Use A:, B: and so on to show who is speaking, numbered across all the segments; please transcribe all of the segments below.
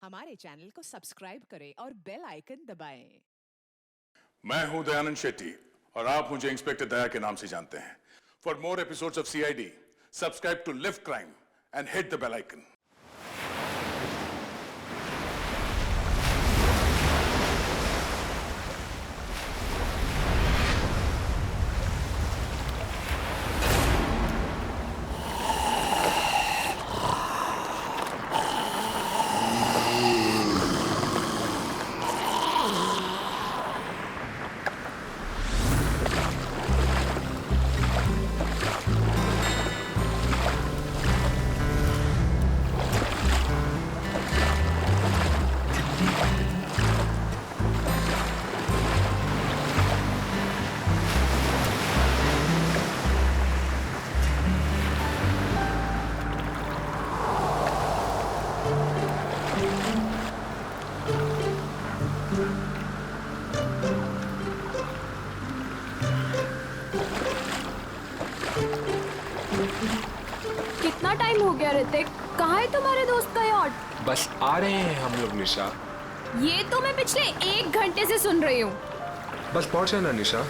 A: हमारे चैनल को सब्सक्राइब करें और बेल आइकन दबाएं।
B: मैं हूं दयानंद शेट्टी और आप मुझे इंस्पेक्टर दया के नाम से जानते हैं। For more episodes of CID subscribe to live crime and hit the bell icon.
C: कितना टाइम हो गया ऋतिक? कहाँ है तुम्हारे दोस्त का यार्ड?
D: बस आ रहे हैं हम लोग निशा।
C: ये तो मैं पिछले 1 घंटे से सुन रही हूँ।
D: बस पहुंचे ना निशा।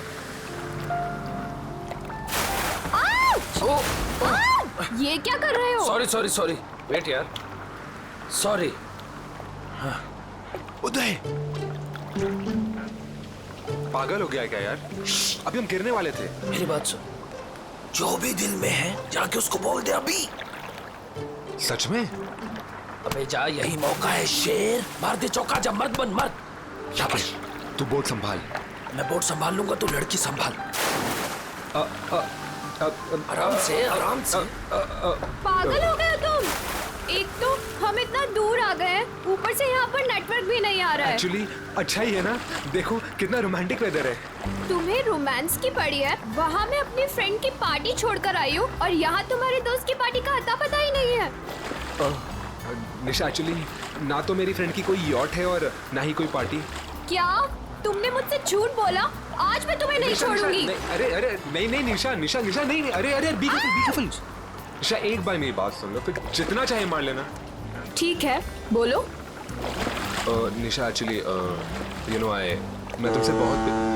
C: ये क्या कर रहे हो?
E: सॉरी वेट यार, सॉरी।
D: उदय पागल हो गया क्या यार? अभी हम गिरने वाले थे।
E: मेरी बात सुन, जो भी दिल में है जाके उसको बोल दे अभी।
D: सच में?
E: अबे जा, यही मौका है शेर। मार दे चौका, जब मर्द बन मर्द।
D: शाबाश, तू बोट संभाल।
E: मैं बोट संभाल लूंगा, तू लड़की संभाल। आराम से आराम से।
C: पागल हो गए तुम? एक तो हम इतना दूर आ गए हैं, ऊपर से यहाँ पर नेटवर्क भी नहीं आ रहा है।
D: एक्चुअली अच्छा ही है ना, देखो कितना रोमांटिक वेदर है।
C: तुम्हें रोमांस की पड़ी है? वहाँ मैं अपनी फ्रेंड की पार्टी छोड़कर आई हूँ और यहाँ तुम्हारे दोस्त की पार्टी का अता पता ही नहीं है।
D: निशा एक्चुअली ना तो मेरी फ्रेंड की कोई यॉट है और ना ही कोई पार्टी।
C: क्या तुमने मुझसे झूठ बोला? आज मैं तुम्हें नहीं छोड़ूंगी।
D: अरे नहीं निशा नहीं, अरे बी केयरफुल। निशा एक बार मेरी बात सुन लो, फिर जितना चाहे मार लेना।
C: ठीक है, बोलो।
D: निशा एक्चुअली यू नो मैं तुमसे बहुत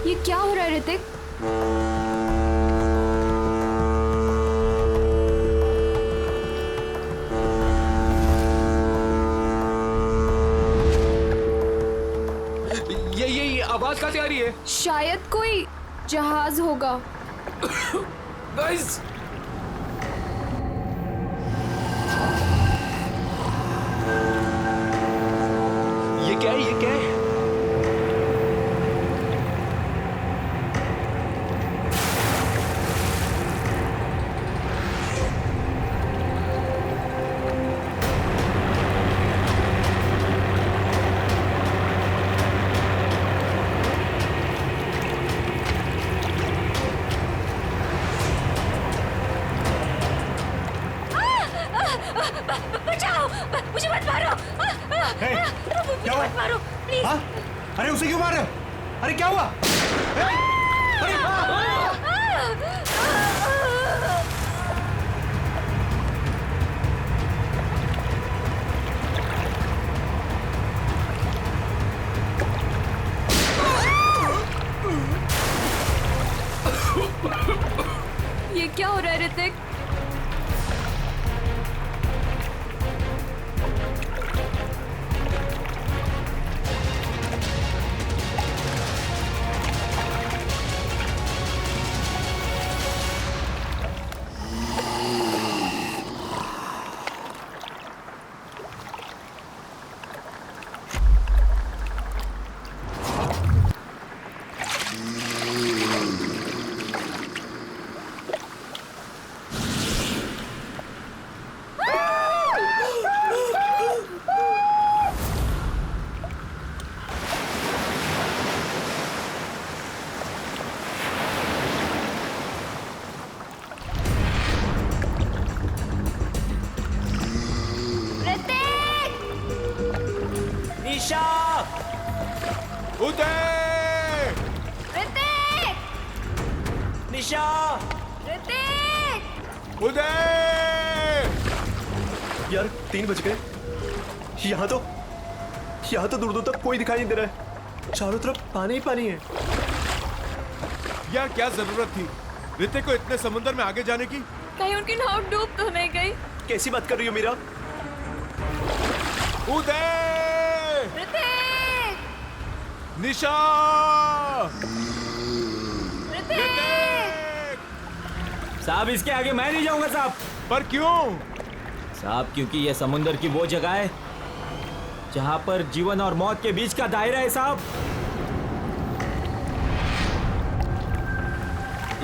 C: ये क्या हो रहा है ऋतिक?
D: ये आवाज कहाँ से आ रही है?
C: शायद कोई जहाज होगा।
E: गाइस,
D: ये क्या है?
C: बचाओ, मुझे मत मारो।
F: क्या हुआ?
C: मत मारो प्लीज।
F: हाँ? अरे उसे क्यों मार रहे हो? अरे क्या हुआ?
C: ये क्या हो रहा है ऋतिक?
E: निशा
B: उदय!
C: ऋतिक!
F: निशा!
C: ऋतिक!
B: उदय!
F: यार 3 बज गए। यहाँ तो दूर दूर तक कोई दिखाई नहीं दे रहा है। चारों तरफ पानी ही पानी है।
B: यार क्या जरूरत थी ऋतिक को इतने समुद्र में आगे जाने की?
C: कहीं उनकी नाव डूब तो नहीं गई?
F: कैसी बात कर रही हो मीरा?
B: उदय!
C: ऋतिक!
B: निशा!
C: ऋतिक!
G: साहब इसके आगे मैं नहीं जाऊंगा साहब।
B: पर क्यों?
G: साहब क्योंकि यह समुंदर की वो जगह है जहां पर जीवन और मौत के बीच का दायरा है साहब।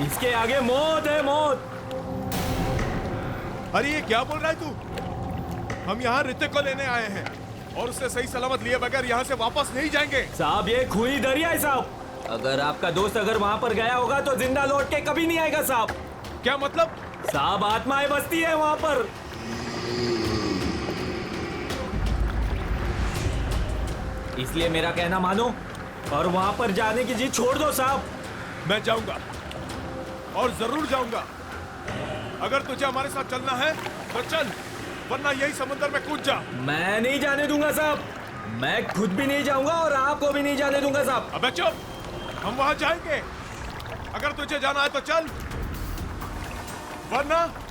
G: इसके आगे मौत है, मौत।
B: अरे ये क्या बोल रहा है तू? हम यहाँ ऋतिक को लेने आए हैं और उससे सही सलामत लिए बगैर यहाँ से वापस नहीं जाएंगे।
G: साहब ये खूनी दरिया है साहब। अगर आपका दोस्त अगर वहां पर गया होगा तो जिंदा लौट के कभी नहीं आएगा साहब।
B: क्या मतलब?
G: साहब आत्माएं बसती है वहां पर। इसलिए मेरा कहना मानो और वहां पर जाने की जिद छोड़ दो साहब।
B: मैं जाऊंगा और जरूर जाऊंगा। अगर तुझे हमारे साथ चलना है तो चल, वरना यही समुद्र में कूद जा।
G: मैं नहीं जाने दूंगा साहब। मैं खुद भी नहीं जाऊंगा और आपको भी नहीं जाने दूंगा साहब।
B: अबे चुप, हम वहां जाएंगे। अगर तुझे जाना है तो चल,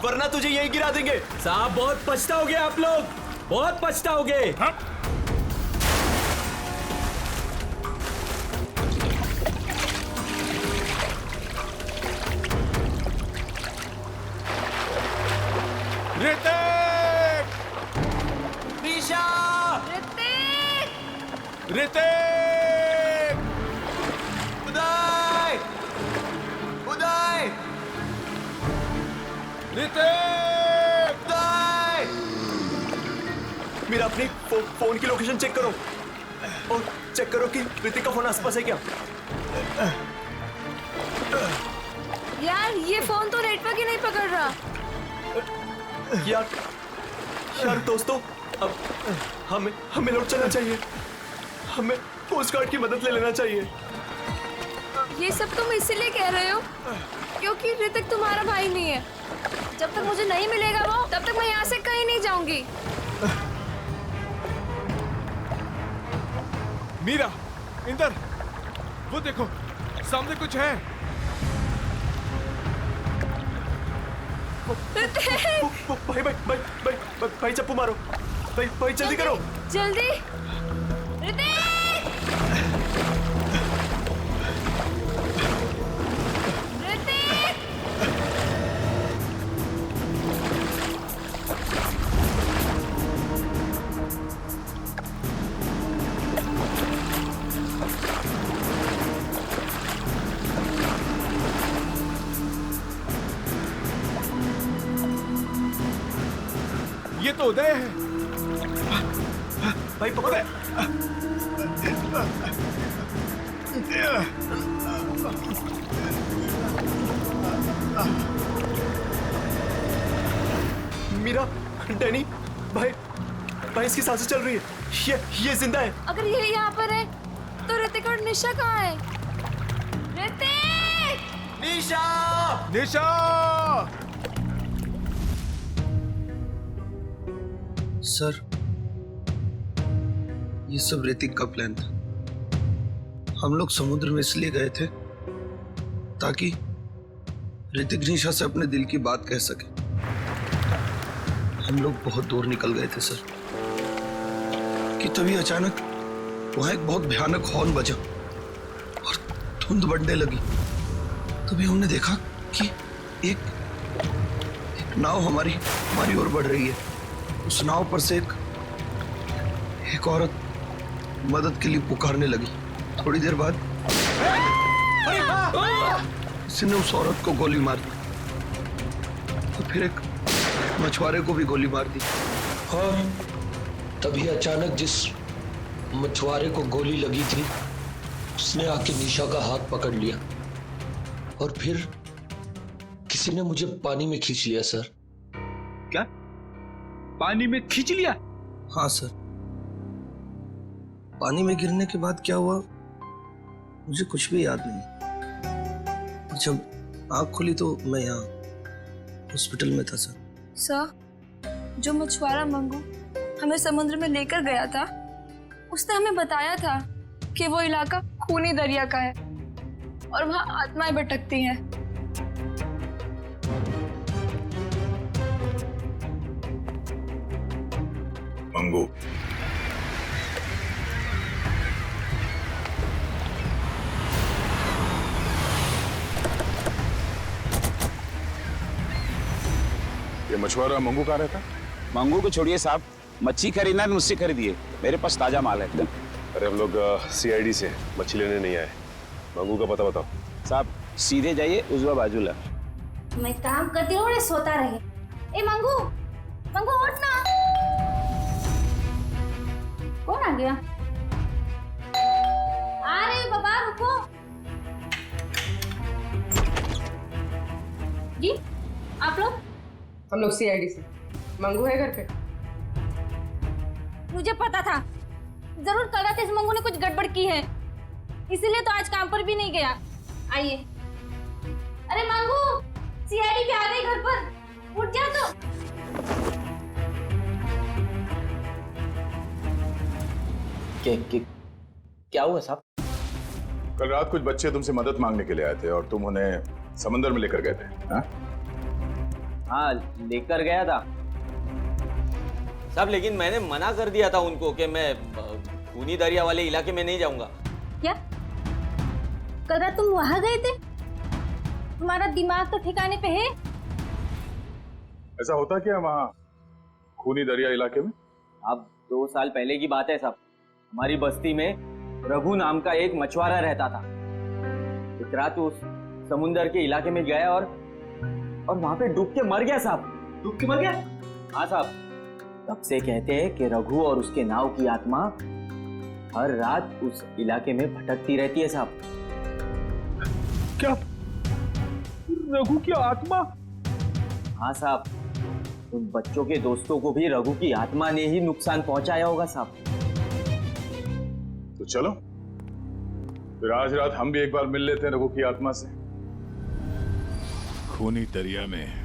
B: वरना
F: तुझे यही गिरा देंगे।
G: साहब बहुत पछताओगे आप लोग, बहुत पछताओगे।
B: ऋतिक!
F: निशा!
C: ऋतिक!
B: ऋतिक!
F: उदय! उदय!
B: ऋतिक!
F: उदय! मेरा अपनी फोन की लोकेशन चेक करो और चेक करो कि ऋतिक का फोन आसपास है क्या।
C: यार ये फोन तो नेटवर्क ही नहीं पकड़ रहा।
F: यार दोस्तों, अब हमें लौट चलना चाहिए। हमें कोस्ट गार्ड की मदद ले लेना चाहिए।
C: ये सब तुम इसीलिए कह रहे हो क्योंकि ऋतिक तुम्हारा भाई नहीं है। जब तक मुझे नहीं मिलेगा वो, तब तक मैं यहाँ से कहीं नहीं जाऊंगी।
B: मीरा, इंदर, वो देखो सामने कुछ है।
F: भाई चप्पू मारो। भाई जल्दी करो।
C: जल्दी। ऋतिक! ऋतिक!
B: ये तो उदय है।
F: भाई पकड़ो। मीरा, डैनी, भाई इसकी सांसें चल रही है। ये जिंदा है।
C: अगर ये यहाँ पर है तो ऋतिक और निशा कहाँ है? ऋतिक!
F: निशा!
B: निशा!
H: सर, ये सब ऋतिक का प्लान था। हम लोग समुद्र में इसलिए गए थे ताकि ऋतिक निशा से अपने दिल की बात कह सके। हम लोग बहुत दूर निकल गए थे सर कि तभी अचानक वहां एक बहुत भयानक हॉर्न बजा और धुंध बढ़ने लगी। तभी हमने देखा कि एक नाव हमारी ओर बढ़ रही है। उस नाव पर से एक औरत मदद के लिए पुकारने लगी। थोड़ी देर बाद किसी ने उस औरत को गोली मार दी तो फिर एक मछुआरे को भी गोली मार दी।
I: हाँ, तभी अचानक जिस मछुआरे को गोली लगी थी उसने आके निशा का हाथ पकड़ लिया और फिर किसी ने मुझे पानी में खींच लिया सर।
G: क्या? पानी में खींच लिया?
H: हाँ सर, पानी में गिरने के बाद क्या हुआ मुझे कुछ भी याद नहीं। और जब आँख खुली तो मैं यहाँ हॉस्पिटल में था सर।
C: सर, जो मछुआरा मंगू हमें समुद्र में लेकर गया था, उसने हमें बताया था कि वो इलाका खूनी दरिया का है और वहाँ आत्माएं भटकती हैं।
B: मंगू, ये मछुआरा मंगू कहाँ रहता?
J: मंगू को छोड़िए साहब, मच्छी खरीदना है तो मुझसे खरीदिए, मेरे पास ताजा माल है एकदम।
F: अरे हम लोग सीआईडी से मच्छी लेने नहीं आए। मंगू का पता बताओ।
J: साहब सीधे जाइए, उजवा बाजूला।
K: मैं काम करती हूँ, सोता रहे। ए मंगू, मंगू उठ ना। कौन आ गया? आ रहे हो बाबा, रुको। जी आप लोग?
L: हम लोग सीआईडी से। मंगू है घर पे?
K: मुझे पता था, जरूर कल रात इस मंगू ने कुछ गड़बड़ की है, इसीलिए तो आज काम पर भी नहीं गया। आइए। अरे मंगू, सीआईडी भी आ गई घर पर, उठ जा तो।
G: क्या हुआ साहब?
B: कल रात कुछ बच्चे तुमसे मदद मांगने के लिए आए थे और तुम उन्हें समंदर में लेकर गए थे।
G: हाँ, लेकर गया था साहब, लेकिन मैंने मना कर दिया था उनको कि मैं खूनी दरिया वाले इलाके में नहीं जाऊंगा।
K: क्या कल रात तुम वहां गए थे? तुम्हारा दिमाग तो ठिकाने पे है?
B: ऐसा होता क्या वहाँ खूनी दरिया इलाके में?
G: अब 2 साल पहले की बात है साहब, हमारी बस्ती में रघु नाम का एक मछुआरा रहता था। एक रात उस समुंदर के इलाके में गया और वहां पे डूब के मर गया साहब।
F: डूब के मर गया?
G: हाँ साहब, तब से कहते हैं कि रघु और उसके नाव की आत्मा हर रात उस इलाके में भटकती रहती है साहब।
F: क्या? रघु की आत्मा?
G: हाँ साहब, उन बच्चों के दोस्तों को भी रघु की आत्मा ने ही नुकसान पहुंचाया होगा साहब।
B: तो चलो फिर आज रात हम भी एक बार मिल लेते हैं रघु की आत्मा से, खूनी दरिया में।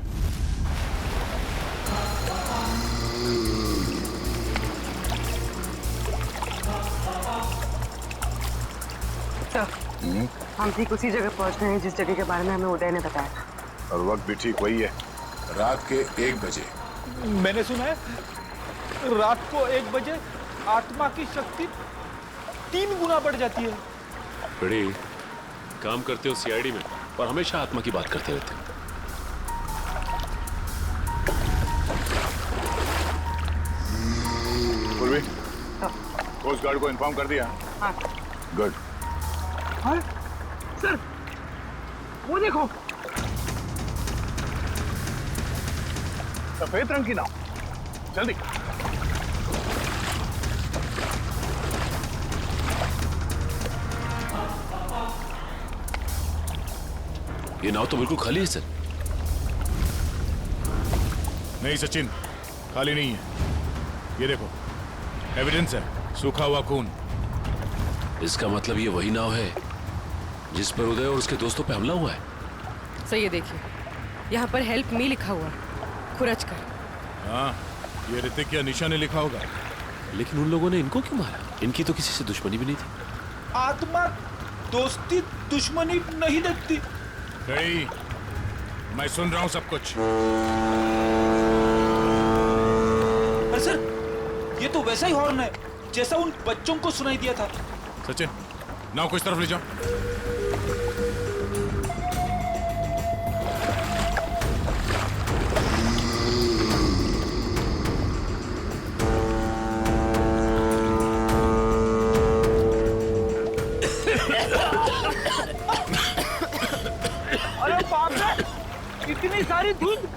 L: हम ठीक उसी जगह पहुंच गए हैं जिस जगह के बारे में हमें उदय ने बताया था।
B: और वक्त भी ठीक वही है, रात के 1 बजे।
M: मैंने सुना है रात को 1 बजे आत्मा की शक्ति 3 गुना बढ़ जाती है।
F: बड़ी काम करते हो सीआईडी में और हमेशा आत्मा की बात करते रहते हो।
B: पूर्वी, कोस्ट गार्ड को इन्फॉर्म कर दिया?
L: हाँ।
B: गुड।
M: हाँ? सर, वो देखो,
B: सफेद रंग की नाव, जल्दी।
F: ये नाव तो बिल्कुल खाली है सर।
B: नहीं सचिन, खाली नहीं है। ये देखो, एविडेंस है, सूखा हुआ खून।
F: इसका मतलब ये वही नाव है जिस पर उदय और उसके दोस्तों पे हमला हुआ है।
L: सही है, देखिए यहाँ पर हेल्प मी लिखा हुआ है, खुरच कर।
B: हाँ, ये ऋतिक या निशा ने लिखा होगा।
F: लेकिन उन लोगों ने इनको क्यों मारा? इनकी तो किसी से दुश्मनी भी नहीं थी।
M: आत्मा दोस्ती दुश्मनी नहीं देखती।
B: गई, मैं सुन रहा हूं सब कुछ।
M: अरे सर, ये तो वैसा ही हॉर्न है जैसा उन बच्चों को सुनाई दिया था।
B: सचिन, नाव को इस तरफ ले जाओ।
M: अरे बाप रे, इतनी सारी धुंध।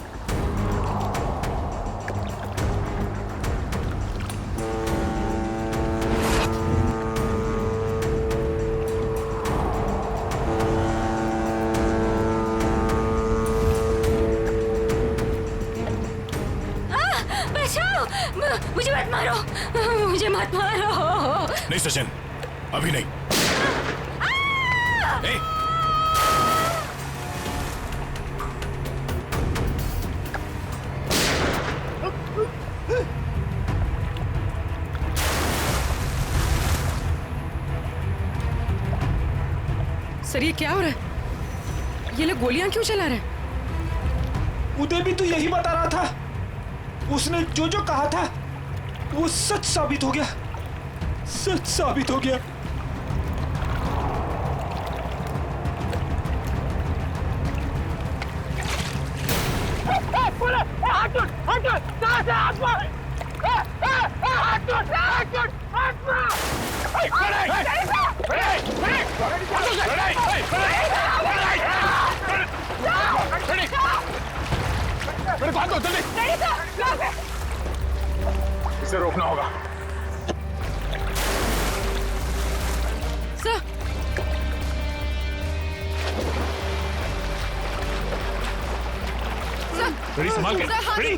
K: मुझे मत मारो, मुझे मत मारो।
B: नहीं सचिन, अभी नहीं। ए!
L: सर ये क्या हो रहा है? ये लोग गोलियां क्यों चला रहे हैं?
M: उदय भी तो यही बता रहा था। उसने जो जो कहा था वो सच साबित हो गया, सच साबित हो गया।
B: इसे रोकना होगा।
L: सर
B: रेडी, संभाल के। रेडी,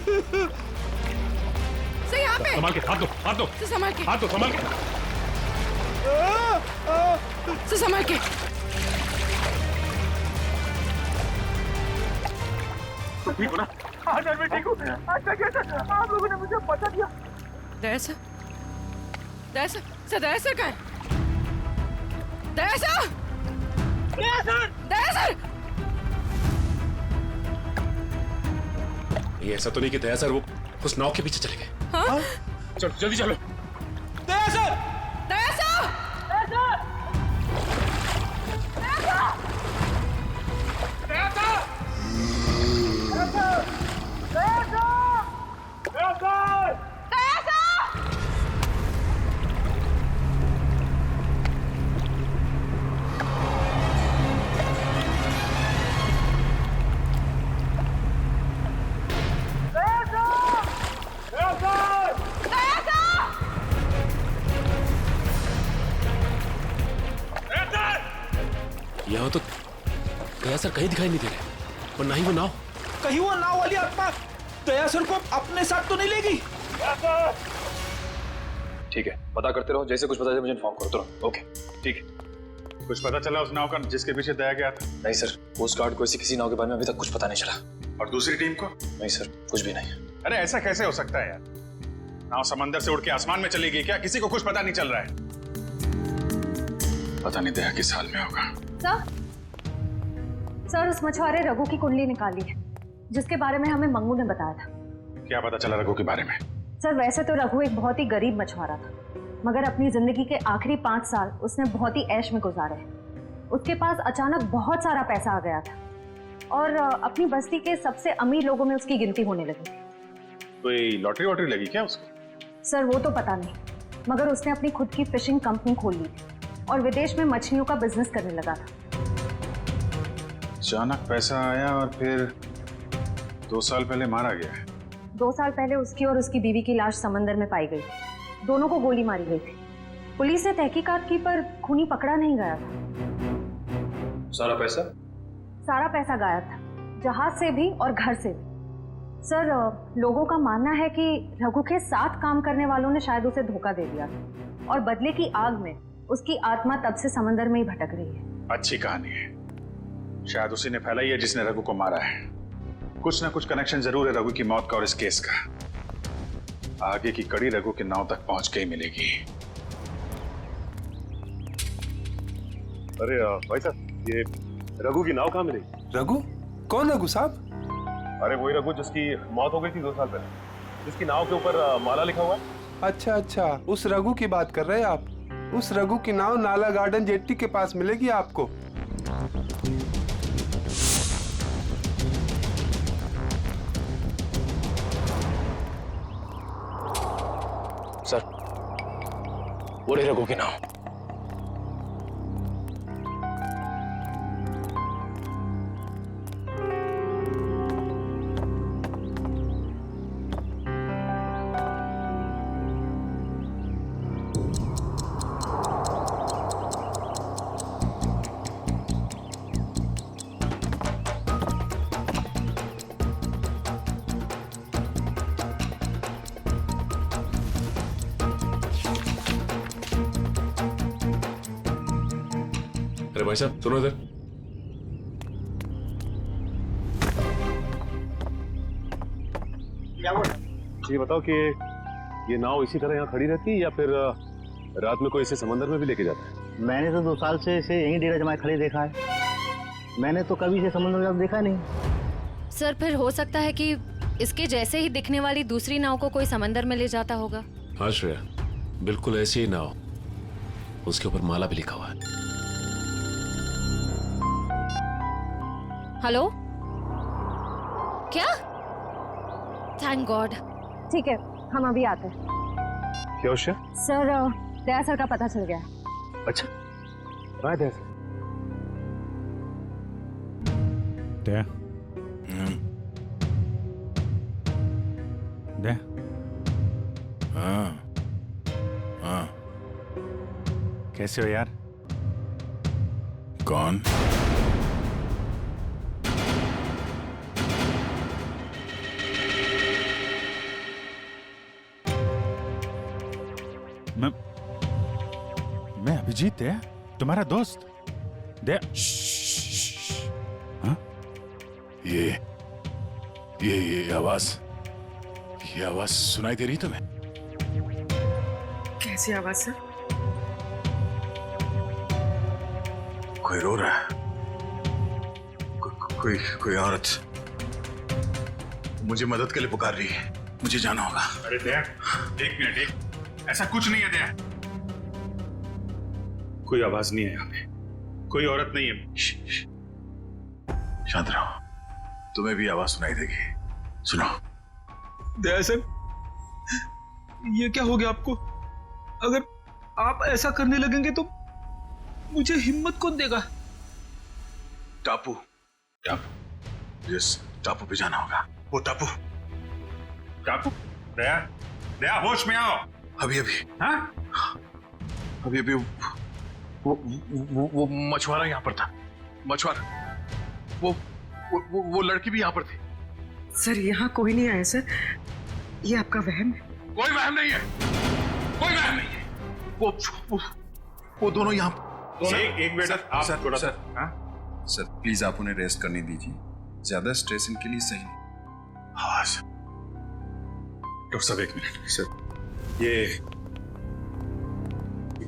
L: सर यहाँ पे
B: संभाल के, हाथ दो, हाथ दो,
L: सर संभाल के,
B: हाथ दो, संभाल के।
L: सर संभाल के।
B: ठीक हो ना?
M: हाँ सर मैं ठीक हूँ। अच्छा क्या सर, आप लोगों ने मुझे बता दिया।
L: दया सर, दया सर, सर दया सर कहाँ है? दया सर,
M: दया सर,
L: दया सर।
D: ये ऐसा तो नहीं कि दया सर वो उस नाव के पीछे चले गए?
L: हाँ?
B: चलो जल्दी चलो।
M: दया सर,
L: दया सर,
M: दया सर, दया सर, दया सर, दया सर, दया सर, दया सर, दया सर।
D: यहाँ तो दया सर कहीं दिखाई नहीं दे रहे, और ना ही वो नाव।
M: कहीं वो नाव वाली आत्मा दया सर को अपने साथ तो नहीं लेगी?
F: ठीक है, पता करते रहो, जैसे कुछ पता चले मुझे इन्फॉर्म करो तुरंत। ओके ठीक है।
B: कुछ पता चला उस नाव का जिसके पीछे दया गया था?
F: नहीं सर, कोस्ट गार्ड को ऐसी किसी नाव के बारे में अभी तक कुछ पता नहीं चला।
B: और दूसरी टीम को?
F: नहीं सर, कुछ भी नहीं।
B: अरे ऐसा कैसे हो सकता है यार? नाव समंदर से उड़ के आसमान में चली गई क्या? किसी को कुछ पता नहीं चल रहा है। पता नहीं दया किस हाल में होगा।
N: सर उस मछुआरे रघु की कुंडली निकाली है, जिसके बारे में हमें मंगू ने बताया था।
B: क्या पता चला रघु के बारे में?
N: सर वैसे तो रघु एक बहुत ही गरीब मछुआरा था, मगर अपनी जिंदगी के आखिरी 5 साल उसने बहुत ही ऐश में गुजारे हैं। उसके पास अचानक बहुत सारा पैसा आ गया था और अपनी बस्ती के सबसे अमीर लोगों में उसकी गिनती होने लगी थी।
B: कोई लॉटरी वॉटरी लगी क्या उसको?
N: सर वो तो पता नहीं, मगर उसने अपनी खुद की फिशिंग कंपनी खोल ली थी और विदेश में मछलियों का बिजनेस करने लगा था।
B: अचानक पैसा आया और फिर 2 साल पहले मारा गया है।
N: 2 साल पहले उसकी और उसकी बीवी की लाश समंदर में पाई गई। दोनों को गोली मारी गई थी। पुलिस ने तहकीकात की पर खूनी पकड़ा नहीं गया था।
F: सारा पैसा?
N: सारा पैसा गायब था, जहाज से भी और घर से भी। सर लोगों का मानना है कि रघु के साथ काम करने वालों ने शायद उसे धोखा दे दिया और बदले की आग में उसकी आत्मा तब से समंदर में ही भटक रही है।
B: अच्छी कहानी है, शायद उसी ने फैलाई है जिसने रघु को मारा है। कुछ ना कुछ कनेक्शन जरूर है रघु की मौत का और इस केस का। आगे की कड़ी रघु के नाव तक पहुंच के ही मिलेगी।
O: अरे भाई साहब, ये रघु की नाव कहाँ मिली?
P: रघु? कौन रघु साहब?
O: अरे वही रघु जिसकी मौत हो गई थी 2 साल पहले, जिसकी नाव के ऊपर माला लिखा हुआ है।
P: अच्छा अच्छा, उस रघु की बात कर रहे हैं आप। उस रघु की नाव नाला गार्डन जेट्टी के पास मिलेगी आपको।
F: सर वो रही रघु की नाव।
Q: अरे भाई साहब सुनो इधर।
O: ये बताओ कि ये नाव इसी तरह यहाँ खड़ी रहती है या फिर रात में कोई इसे समंदर में भी लेके जाता है?
R: मैंने तो 2 साल से इसे यहीं डेरा जमाए खड़े देखा है। मैंने तो कभी इसे समुद्र में देखा नहीं।
N: सर फिर हो सकता है कि इसके जैसे ही दिखने वाली दूसरी नाव को कोई समंदर में ले जाता होगा।
Q: हाँ श्रेया, बिल्कुल ऐसी ही नाव, उसके ऊपर माला भी लिखा हुआ है।
N: हेलो, क्या? Thank God. ठीक है, हम अभी आते हैं।
O: क्या उषा?
N: सर दया सर का पता चल गया।
O: अच्छा, कहाँ है दया सर?
B: दया, दया,
S: हाँ हाँ।
B: कैसे हो यार?
S: कौन?
B: मैं अभिजीत है, तुम्हारा दोस्त। दया, हाँ?
S: ये आवाज सुनाई दे रही तुम्हें?
L: कैसी आवाज सर?
B: कोई रो रहा है। कोई औरत मुझे मदद के लिए पुकार रही है। मुझे जाना होगा।
T: अरे दया, एक मिनट, ऐसा कुछ नहीं है दया। कोई आवाज नहीं है यहाँ पे, कोई औरत नहीं है।
B: शांत रहो, तुम्हें भी आवाज सुनाई देगी। सुनो।
H: दया सर, ये क्या हो गया आपको? अगर आप ऐसा करने लगेंगे तो मुझे हिम्मत कौन देगा?
B: टापू, जिस टापू पे जाना होगा, वो टापू।
T: दया, दया होश में आओ।
B: अभी हाँ? अभी वो मछुआरा यहाँ पर था। मछुआरा, वो लड़की भी यहाँ पर थी।
L: सर यहाँ कोई नहीं आया सर, ये आपका वहम है।
B: कोई वहम नहीं है, कोई वहम नहीं है। वो दोनों यहाँ।
T: एक मिनट, आप थोड़ा सा।
U: सर प्लीज आप उन्हें रेस्ट करने दीजिए, ज्यादा स्ट्रेस इनके लिए सही नहीं।
B: हाँ सर।
T: डॉक्टर साहब एक मिनट। सर ये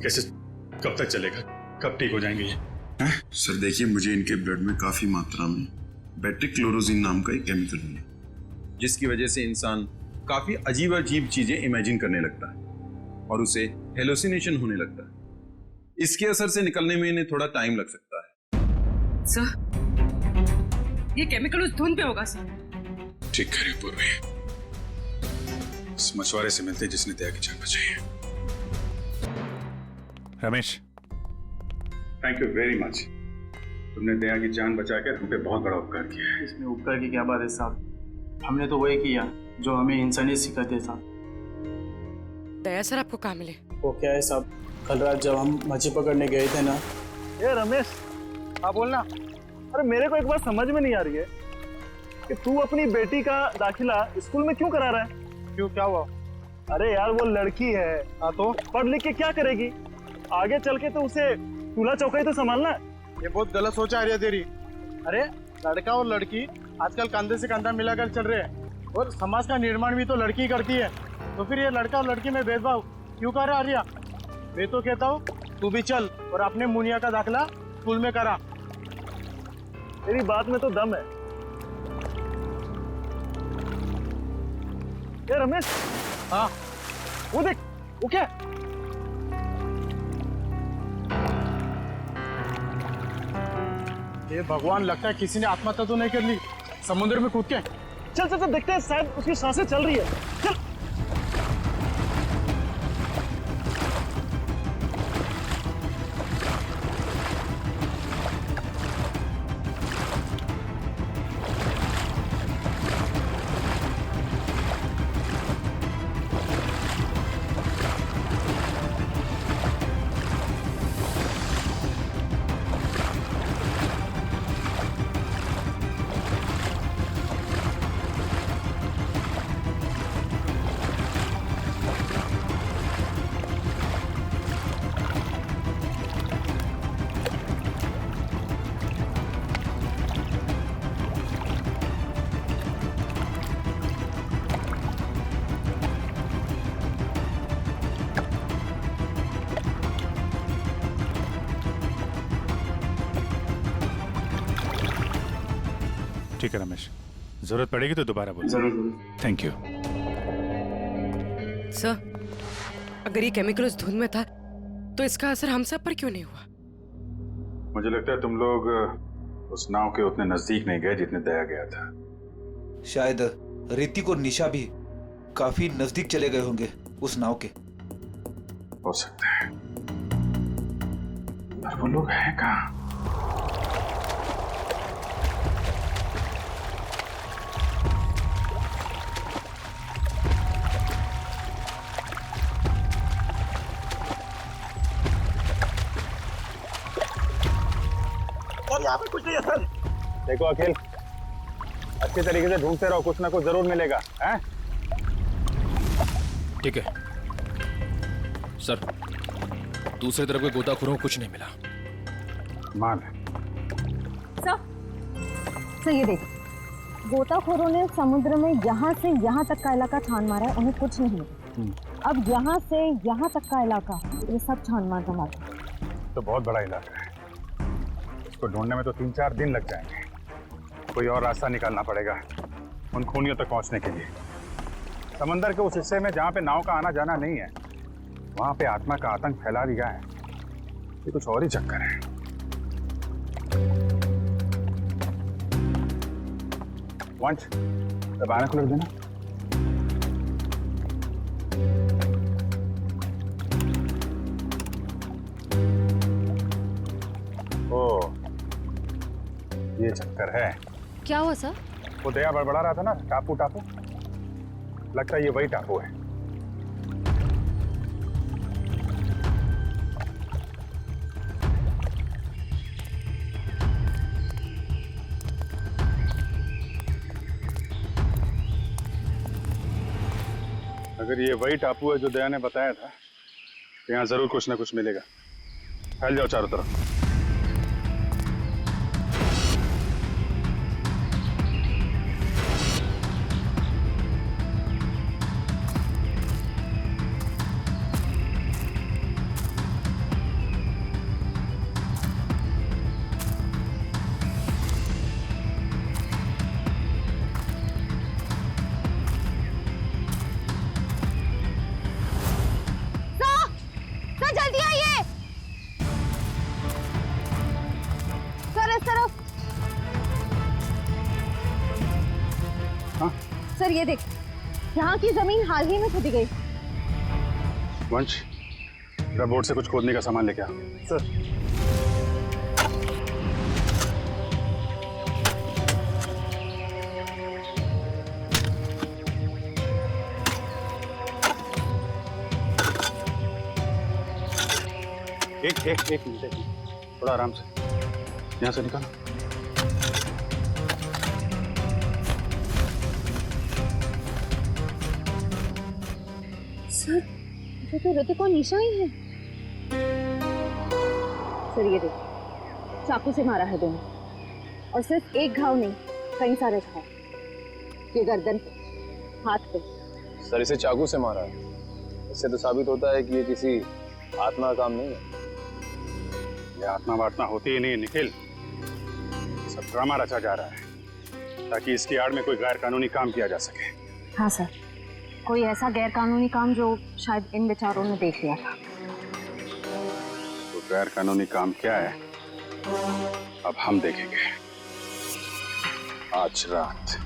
T: कैसे, कब तक चलेगा, कब ठीक हो जाएंगे ये?
U: सर देखिए, मुझे इनके ब्लड में काफी मात्रा में बेट्रिक्लोरोजिन नाम का एक केमिकल मिला, जिसकी वजह से इंसान काफी अजीब अजीब चीजें इमेजिन करने लगता है और उसे हेलोसिनेशन होने लगता है। इसके असर से निकलने में इन्हें थोड़ा टाइम लग सकता है।
L: सर ये केमिकल उस धुन पे होगा सर।
B: ठीक कह रही पूर्वी, इस मछुआरे से मिलते जिसने दया की जान बचाई है।
T: Ramesh, thank you very much. तुमने दया की जान बचाकर हम पे बहुत बड़ा उपकार किया है।
R: इसमें उपकार की क्या बात है साहब? हमने तो वही किया जो हमें इंसानियत सिखाते साहब।
L: दया सर आपको कहाँ मिले?
R: वो क्या है साहब, कल रात जब हम मछली पकड़ने गए थे ना।
M: ये रमेश, हाँ बोलना। अरे मेरे को एक बात समझ में नहीं आ रही है कि तू अपनी बेटी का दाखिला स्कूल में क्यों करा रहा है? क्यों, क्या हुआ? अरे यार वो लड़की है, हाँ तो पढ़ लिख के क्या करेगी? आगे चल के तो उसे चूल्हा चौका ही तो संभालना है।
V: ये बहुत गलत सोच आ रही है तेरी। अरे लड़का और लड़की आजकल कंधे से कंधा मिलाकर चल रहे हैं और समाज का निर्माण भी तो लड़की करती है, तो फिर ये लड़का और लड़की में भेदभाव क्यों कर रहा है आर्या? मैं तो कहता हूँ तू भी चल और अपने मुनिया का दाखिला स्कूल में करा।
M: तेरी बात में तो दम है। ये रमेश,
V: हाँ
M: वो देख, वो क्या?
V: ये भगवान, लगता है किसी ने आत्महत्या तो नहीं कर ली समुद्र में कूद के।
M: चल चल चल देखते हैं, शायद उसकी सांसें चल रही है। चल।
T: ठीक है रमेश, जरूरत पड़ेगी तो दोबारा बोल।
F: जरूर।
T: Thank you.
L: सर, अगर ये केमिकल उस धुंध में था तो इसका असर हम सब पर क्यों नहीं हुआ?
B: मुझे लगता है तुम लोग उस नाव के उतने नजदीक नहीं गए जितने दया गया था।
A: शायद ऋतिक और निशा भी काफी नजदीक चले गए होंगे उस नाव के।
B: हो सकता है, पर वो लोग हैं कहाँ?
V: और यहाँ पे कुछ नहीं है सर।
T: देखो अखिल, अच्छी तरीके से ढूंढते रहो, कुछ ना कुछ जरूर मिलेगा। हैं?
E: ठीक है सर, दूसरी तरफ के गोताखोरों को कुछ नहीं मिला।
B: मान
N: सर ये देख, गोताखोरों ने समुद्र में यहाँ से यहाँ तक का इलाका छान मारा है, उन्हें कुछ नहीं मिला। अब यहाँ से यहाँ तक का इलाका, ये सब छान मार दमा।
B: तो बहुत बड़ा इलाका है, इसको ढूंढने में तो 3-4 दिन लग जाएंगे। कोई और रास्ता निकालना पड़ेगा उन खूनियों तक पहुंचने के लिए। समंदर के उस हिस्से में जहाँ पे नाव का आना जाना नहीं है, वहां पे आत्मा का आतंक फैला दिया है। ये कुछ और ही चक्कर है। वंश, दबाना खुल देना। ओ, ये चक्कर है।
N: क्या हुआ सर?
B: वो दया बड़बड़ा रहा था ना, टापू टापू, लगता है ये वही टापू है। अगर ये वही टापू है जो दया ने बताया था, तो यहाँ जरूर कुछ ना कुछ मिलेगा। फैल जाओ चारों तरफ।
K: जल्दी आइए सर, इस तरफ।
B: हाँ?
N: सर ये देख, यहाँ की जमीन हाल ही में खोदी गई।
B: वंश, बोट से कुछ खोदने का सामान लेके आ।
V: सर।
B: एक मिनट, थोड़ा आराम से, यहाँ से निकालो।
N: सर, ये तो ऋतिक और निशा ही है। सर ये देख, चाकू से मारा है दोनों, और सिर्फ एक घाव नहीं, कई सारे घाव। ये गर्दन पे, हाथ पे।
O: सर इसे चाकू से मारा है, इससे तो साबित होता है कि ये किसी आत्मा का काम नहीं है।
B: ये आत्मा वात्मा होती ही नहीं निखिल, सब ड्रामा रचा जा रहा है ताकि इसकी आड़ में कोई गैर कानूनी काम किया जा सके।
N: हाँ सर, कोई ऐसा गैर कानूनी काम जो शायद इन बेचारों ने देख लिया था।
B: तो गैर कानूनी काम क्या है, अब हम देखेंगे आज रात।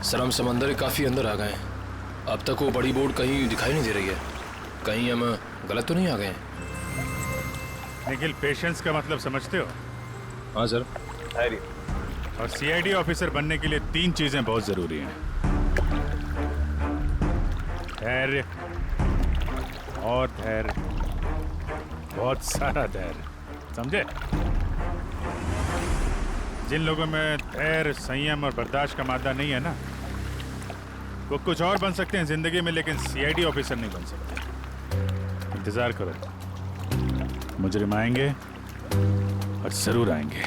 E: सर हम समंदर के काफी अंदर आ गए हैं, अब तक वो बड़ी बोट कहीं दिखाई नहीं दे रही है। कहीं हम गलत तो नहीं आ गए हैं?
T: निखिल, पेशेंस का मतलब समझते हो?
E: हाँ सर।
T: धैर्य। और सीआईडी ऑफिसर बनने के लिए 3 चीजें बहुत जरूरी हैं। धैर्य और धैर्य, बहुत सारा धैर्य, समझे? जिन लोगों में धैर्य, संयम और बर्दाश्त का मादा नहीं है ना, वो कुछ और बन सकते हैं जिंदगी में, लेकिन सीआईडी ऑफिसर नहीं बन सकते। इंतजार करो, मुजरिम आएंगे और जरूर आएंगे।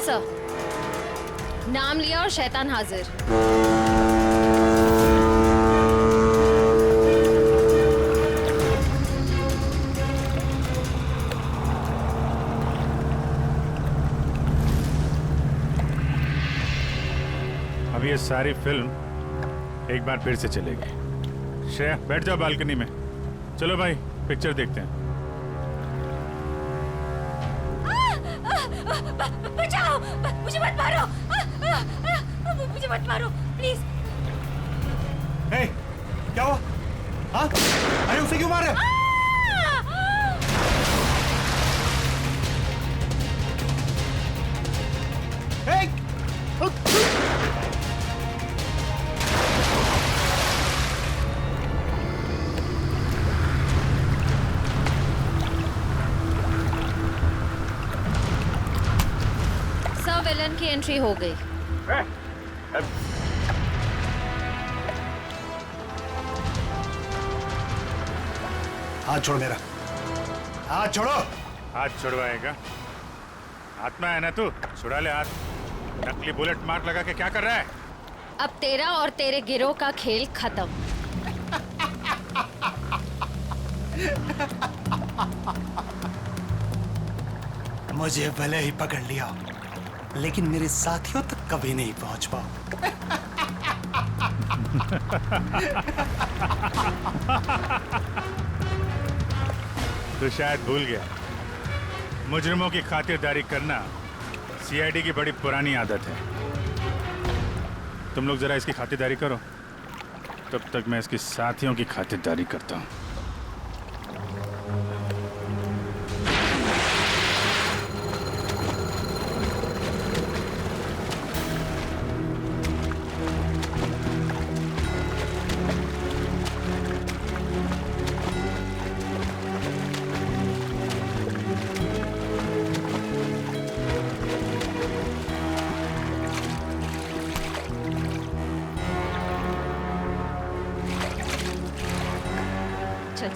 N: सर, नाम लिया और शैतान हाजिर।
T: अब ये सारी फिल्म एक बार फिर से चलेगी। श्रेया बैठ जाओ बालकनी में। चलो भाई पिक्चर देखते हैं।
K: बचाओ, मुझे मत मारो, मुझे मत मारो प्लीज।
F: हे, क्या हुआ? हाँ? अरे उसे क्यों मार रहे?
N: सब विलन की एंट्री हो गई।
F: हाथ छोड़ मेरा, हाथ छोड़ो।
T: हाथ छुड़वाएगा? आत्मा है ना तू, छुड़ा ले हाथ। नकली बुलेट मार्क लगा के क्या कर रहा है?
N: अब तेरा और तेरे गिरोह का खेल खत्म।
F: मुझे भले ही पकड़ लिया, लेकिन मेरे साथियों तक कभी नहीं पहुंच पाओ।
T: तो शायद भूल गया, मुजरिमों की खातिरदारी करना सीआईडी की बड़ी पुरानी आदत है। तुम लोग जरा इसकी खातिरदारी करो, तब तक मैं इसके साथियों की खातिरदारी करता हूँ।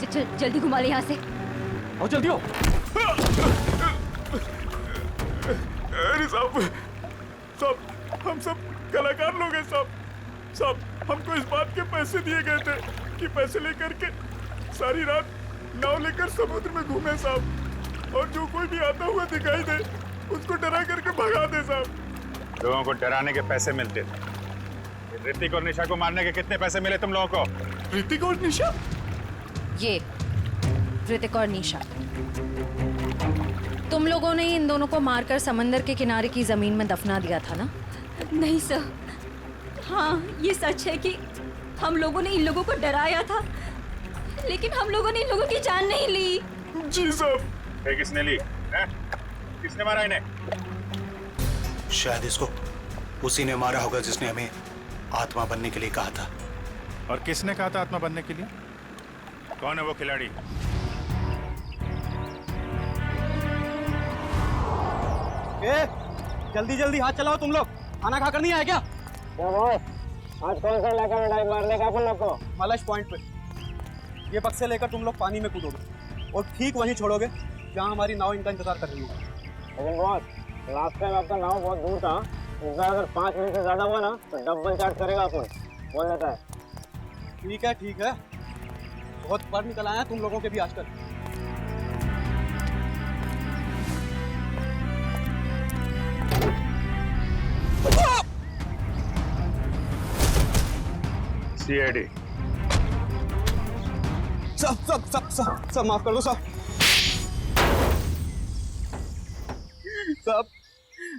K: चल जल्दी घुमा ले यहाँ से।
F: आओ जल्दी आओ।
T: अरे साहब, हम सब कलाकार लोग हैं साहब। हमको इस बात के पैसे दिए गए थे कि पैसे लेकर के सारी रात नाव लेकर समुद्र में घूमे साहब, और जो कोई भी आता हुआ दिखाई दे उसको डरा करके भगा दे साहब। लोगों को डराने के पैसे मिलते थे। ऋतिक और निशा को मारने के कितने पैसे मिले तुम लोगों को?
F: ऋतिक और निशा?
N: ये ऋतिक और निशा, तुम लोगों ने इन दोनों को मारकर समंदर के किनारे की जमीन में दफना दिया था ना?
K: नहीं सर, हाँ ये सच है कि हम लोगों ने इन लोगों को डराया था, लेकिन हम लोगों ने इन लोगों की जान नहीं ली।
T: जी साहब। किसने ली है? किसने मारा इन्हें?
F: शायद इसको उसी ने मारा होगा जिसने हमें आत्मा बनने के लिए कहा था।
T: और किसने कहा था आत्मा बनने के लिए? कौन है वो खिलाड़ी?
V: जल्दी जल्दी हाथ चलाओ तुम लोग, खाना खाकर नहीं आए क्या?
C: आज कौन सा इलाका में डाइव मारने का अपन लोग को?
V: मलश पॉइंट पे। ये बक्से लेकर तुम लोग पानी में कूदोगे और ठीक वहीं छोड़ोगे जहाँ हमारी नाव इनका इंतजार कर रही है।
C: लेकिन बॉस, लास्ट टाइम आपका नाव बहुत दूर था, इस बार अगर 5 मिनट से ज्यादा हुआ ना तो डबल चार्ज करेगा अपन, बोल देता है।
V: ठीक है, बहुत पर निकल आया तुम लोगों के भी आजकल।
B: सीआईडी।
V: सब माफ कर दो साहब।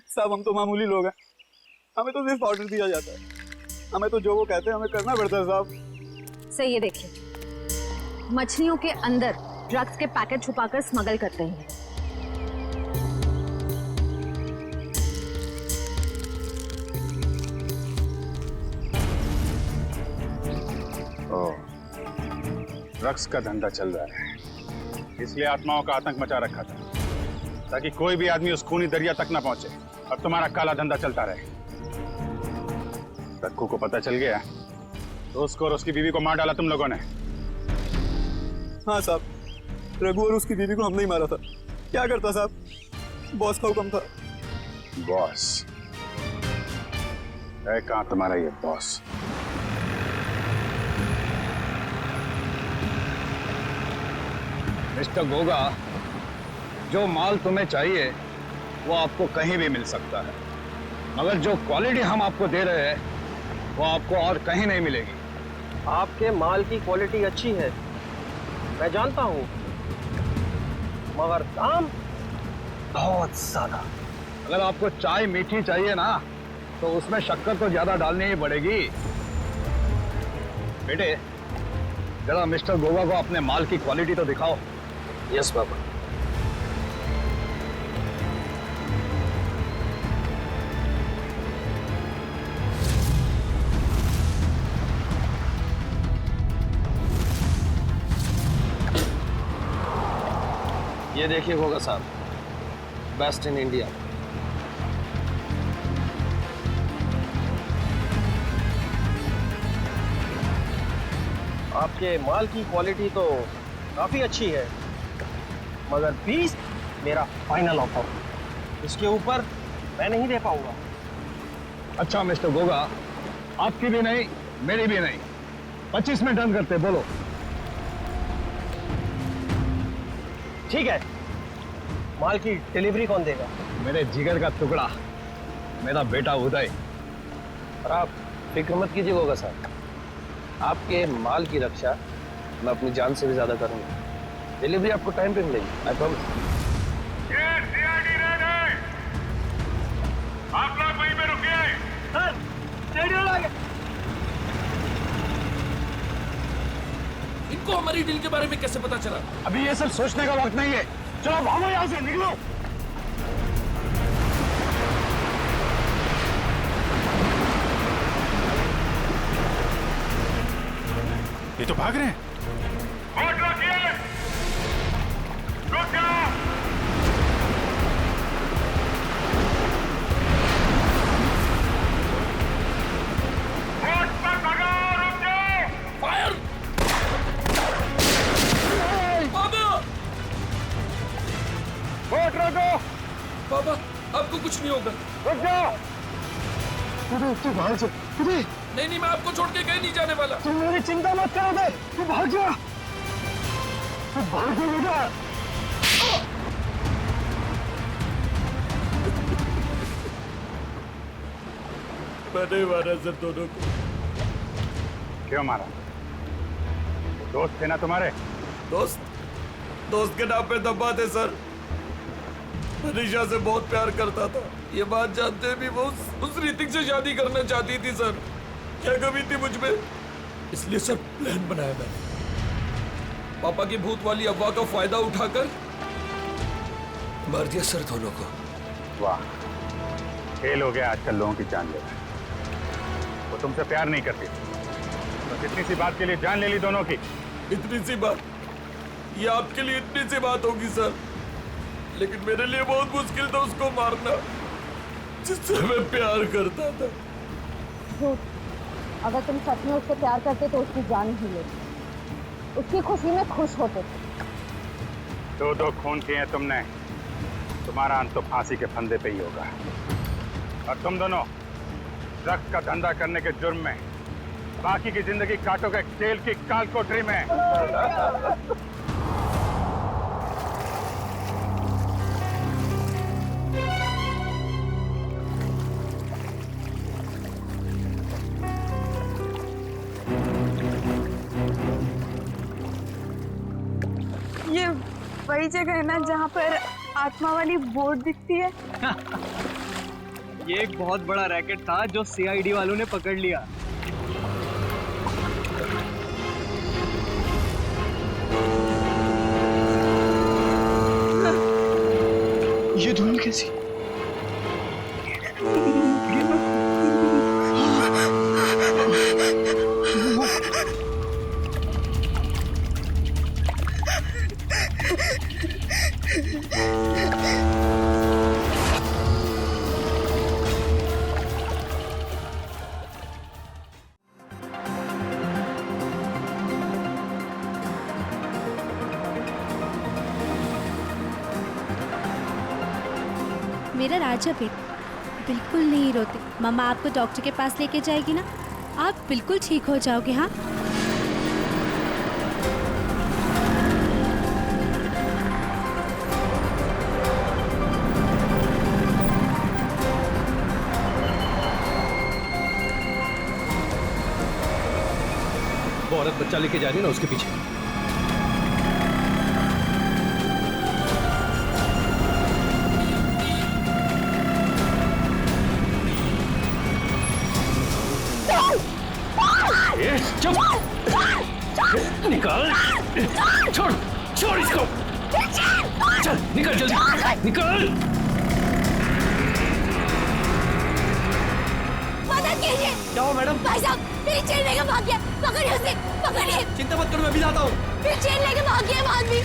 V: साहब हम तो मामूली लोग हैं, हमें तो सिर्फ ऑर्डर दिया जाता है, हमें तो जो वो कहते हैं हमें करना पड़ता है साहब।
N: सही ये देखिए, मछलियों के अंदर ड्रग्स के पैकेट छुपाकर स्मगल करते हैं।
B: ड्रग्स का धंधा चल रहा है, इसलिए आत्माओं का आतंक मचा रखा था ताकि कोई भी आदमी उस खूनी दरिया तक न पहुंचे। अब तुम्हारा काला धंधा चलता रहे। रक्कू को पता चल गया तो उसको और उसकी बीवी को मार डाला तुम लोगों ने।
V: हाँ साहब, रघु और उसकी बीवी को हमने ही मारा था। क्या करता साहब, बॉस का हुक्म था।
B: बॉस है कहाँ तुम्हारा ये बॉस?
I: मिस्टर गोगा, जो माल तुम्हें चाहिए वो आपको कहीं भी मिल सकता है, मगर जो क्वालिटी हम आपको दे रहे हैं वो आपको और कहीं नहीं मिलेगी।
J: आपके माल की क्वालिटी अच्छी है, मैं जानता हूँ, मगर दाम बहुत ज्यादा।
I: अगर आपको चाय मीठी चाहिए ना तो उसमें शक्कर तो ज्यादा डालनी ही पड़ेगी। बेटे, जरा मिस्टर गोगा को अपने माल की क्वालिटी तो दिखाओ।
J: यस बाबा।
I: ये देखिए गोगा साहब, बेस्ट इन इंडिया।
J: आपके माल की क्वालिटी तो काफी अच्छी है, मगर 20 मेरा फाइनल ऑफर, इसके ऊपर मैं नहीं दे पाऊंगा।
I: अच्छा मिस्टर गोगा, आपकी भी नहीं मेरी भी नहीं, 25 में डन करते, बोलो।
J: ठीक है, माल की डिलीवरी कौन देगा?
I: मेरे जिगर का टुकड़ा, मेरा बेटा उदय।
J: और आप फिक्र मत कीजिए गोगा साहब, आपके माल की रक्षा मैं अपनी जान से भी ज्यादा करूंगा। डिलीवरी आपको टाइम पे मिलेगी, आई प्रॉमिस।
B: आप लोग वहीं पे रुकिए।
J: सर, रेडियो आ गया।
E: इनको हमारी डील के बारे में कैसे पता चला?
I: अभी ये सब सोचने का वक्त नहीं है, चलो भागो यहाँ से, निकलो।
T: ये तो भाग रहे हैं।
E: फायर! बाबा, आपको कुछ नहीं होगा।
I: रुक जाओ। तू भाग जा,
E: नहीं, मैं आपको छोड़ के कहीं नहीं जाने वाला।
I: तुम मेरी चिंता मत करो बे, तू भाग जा, तू भाग जा बेटा।
E: मैंने मारा सर दोनों को।
B: क्यों मारा? दोस्त थे ना तुम्हारे?
E: दोस्त के नाम पे दबा थे सर। मनीषा से बहुत प्यार करता था, ये बात जानते भी वो उस ऋतिक से शादी करना चाहती थी सर। क्या कमी थी मुझ में, इसलिए सर प्लान बनाया मैंने। पापा की भूत वाली अफवाह का फायदा उठाकर मार दिया सर दोनों को।
B: वाह, खेल हो गया आजकल लोगों की जान लेना। वो तुमसे प्यार नहीं करती, बस इतनी सी बात के लिए जान ले ली दोनों की।
E: इतनी सी बात? ये आपके लिए इतनी सी बात होगी सर, लेकिन मेरे लिए बहुत मुश्किल था उसको मारना जिससे मैं प्यार करता था।
K: अगर तुम सच में उससे प्यार करते तो उसकी जान ही लेते, उसकी खुशी में खुश होते।
B: दो खून किए हैं तुमने, तुम्हारा अंत तो फांसी के फंदे पे ही होगा। और तुम दोनों ड्रग्स का धंधा करने के जुर्म में बाकी की जिंदगी काटोगे जेल की काल कोठरी में।
W: ये वही जगह है ना जहाँ पर आत्मा वाली बोर्ड दिखती है?
J: ये एक बहुत बड़ा रैकेट था जो सीआईडी वालों ने पकड़ लिया।
H: ये धुन कैसी?
K: मेरा राजा बेटा,
D: बिल्कुल नहीं रोते। मम्मा आपको डॉक्टर के पास लेके जाएगी ना, आप बिल्कुल ठीक हो जाओगे। हाँ
J: वो औरत बच्चा लेके जा रही है ना, उसके पीछे। चुप! निकाल! छोड़! छोड़ इसको! चल, निकल जल्दी! निकल!
D: मदद कीजिए!
J: क्या हुआ मैडम?
D: भाई साहब, मेरी चेन लेके भाग गया। पकड़िए उसे, पकड़िए।
J: चिंता मत करो, मैं भी लाता हूँ।
D: मेरी चेन लेके भाग गया वो आदमी।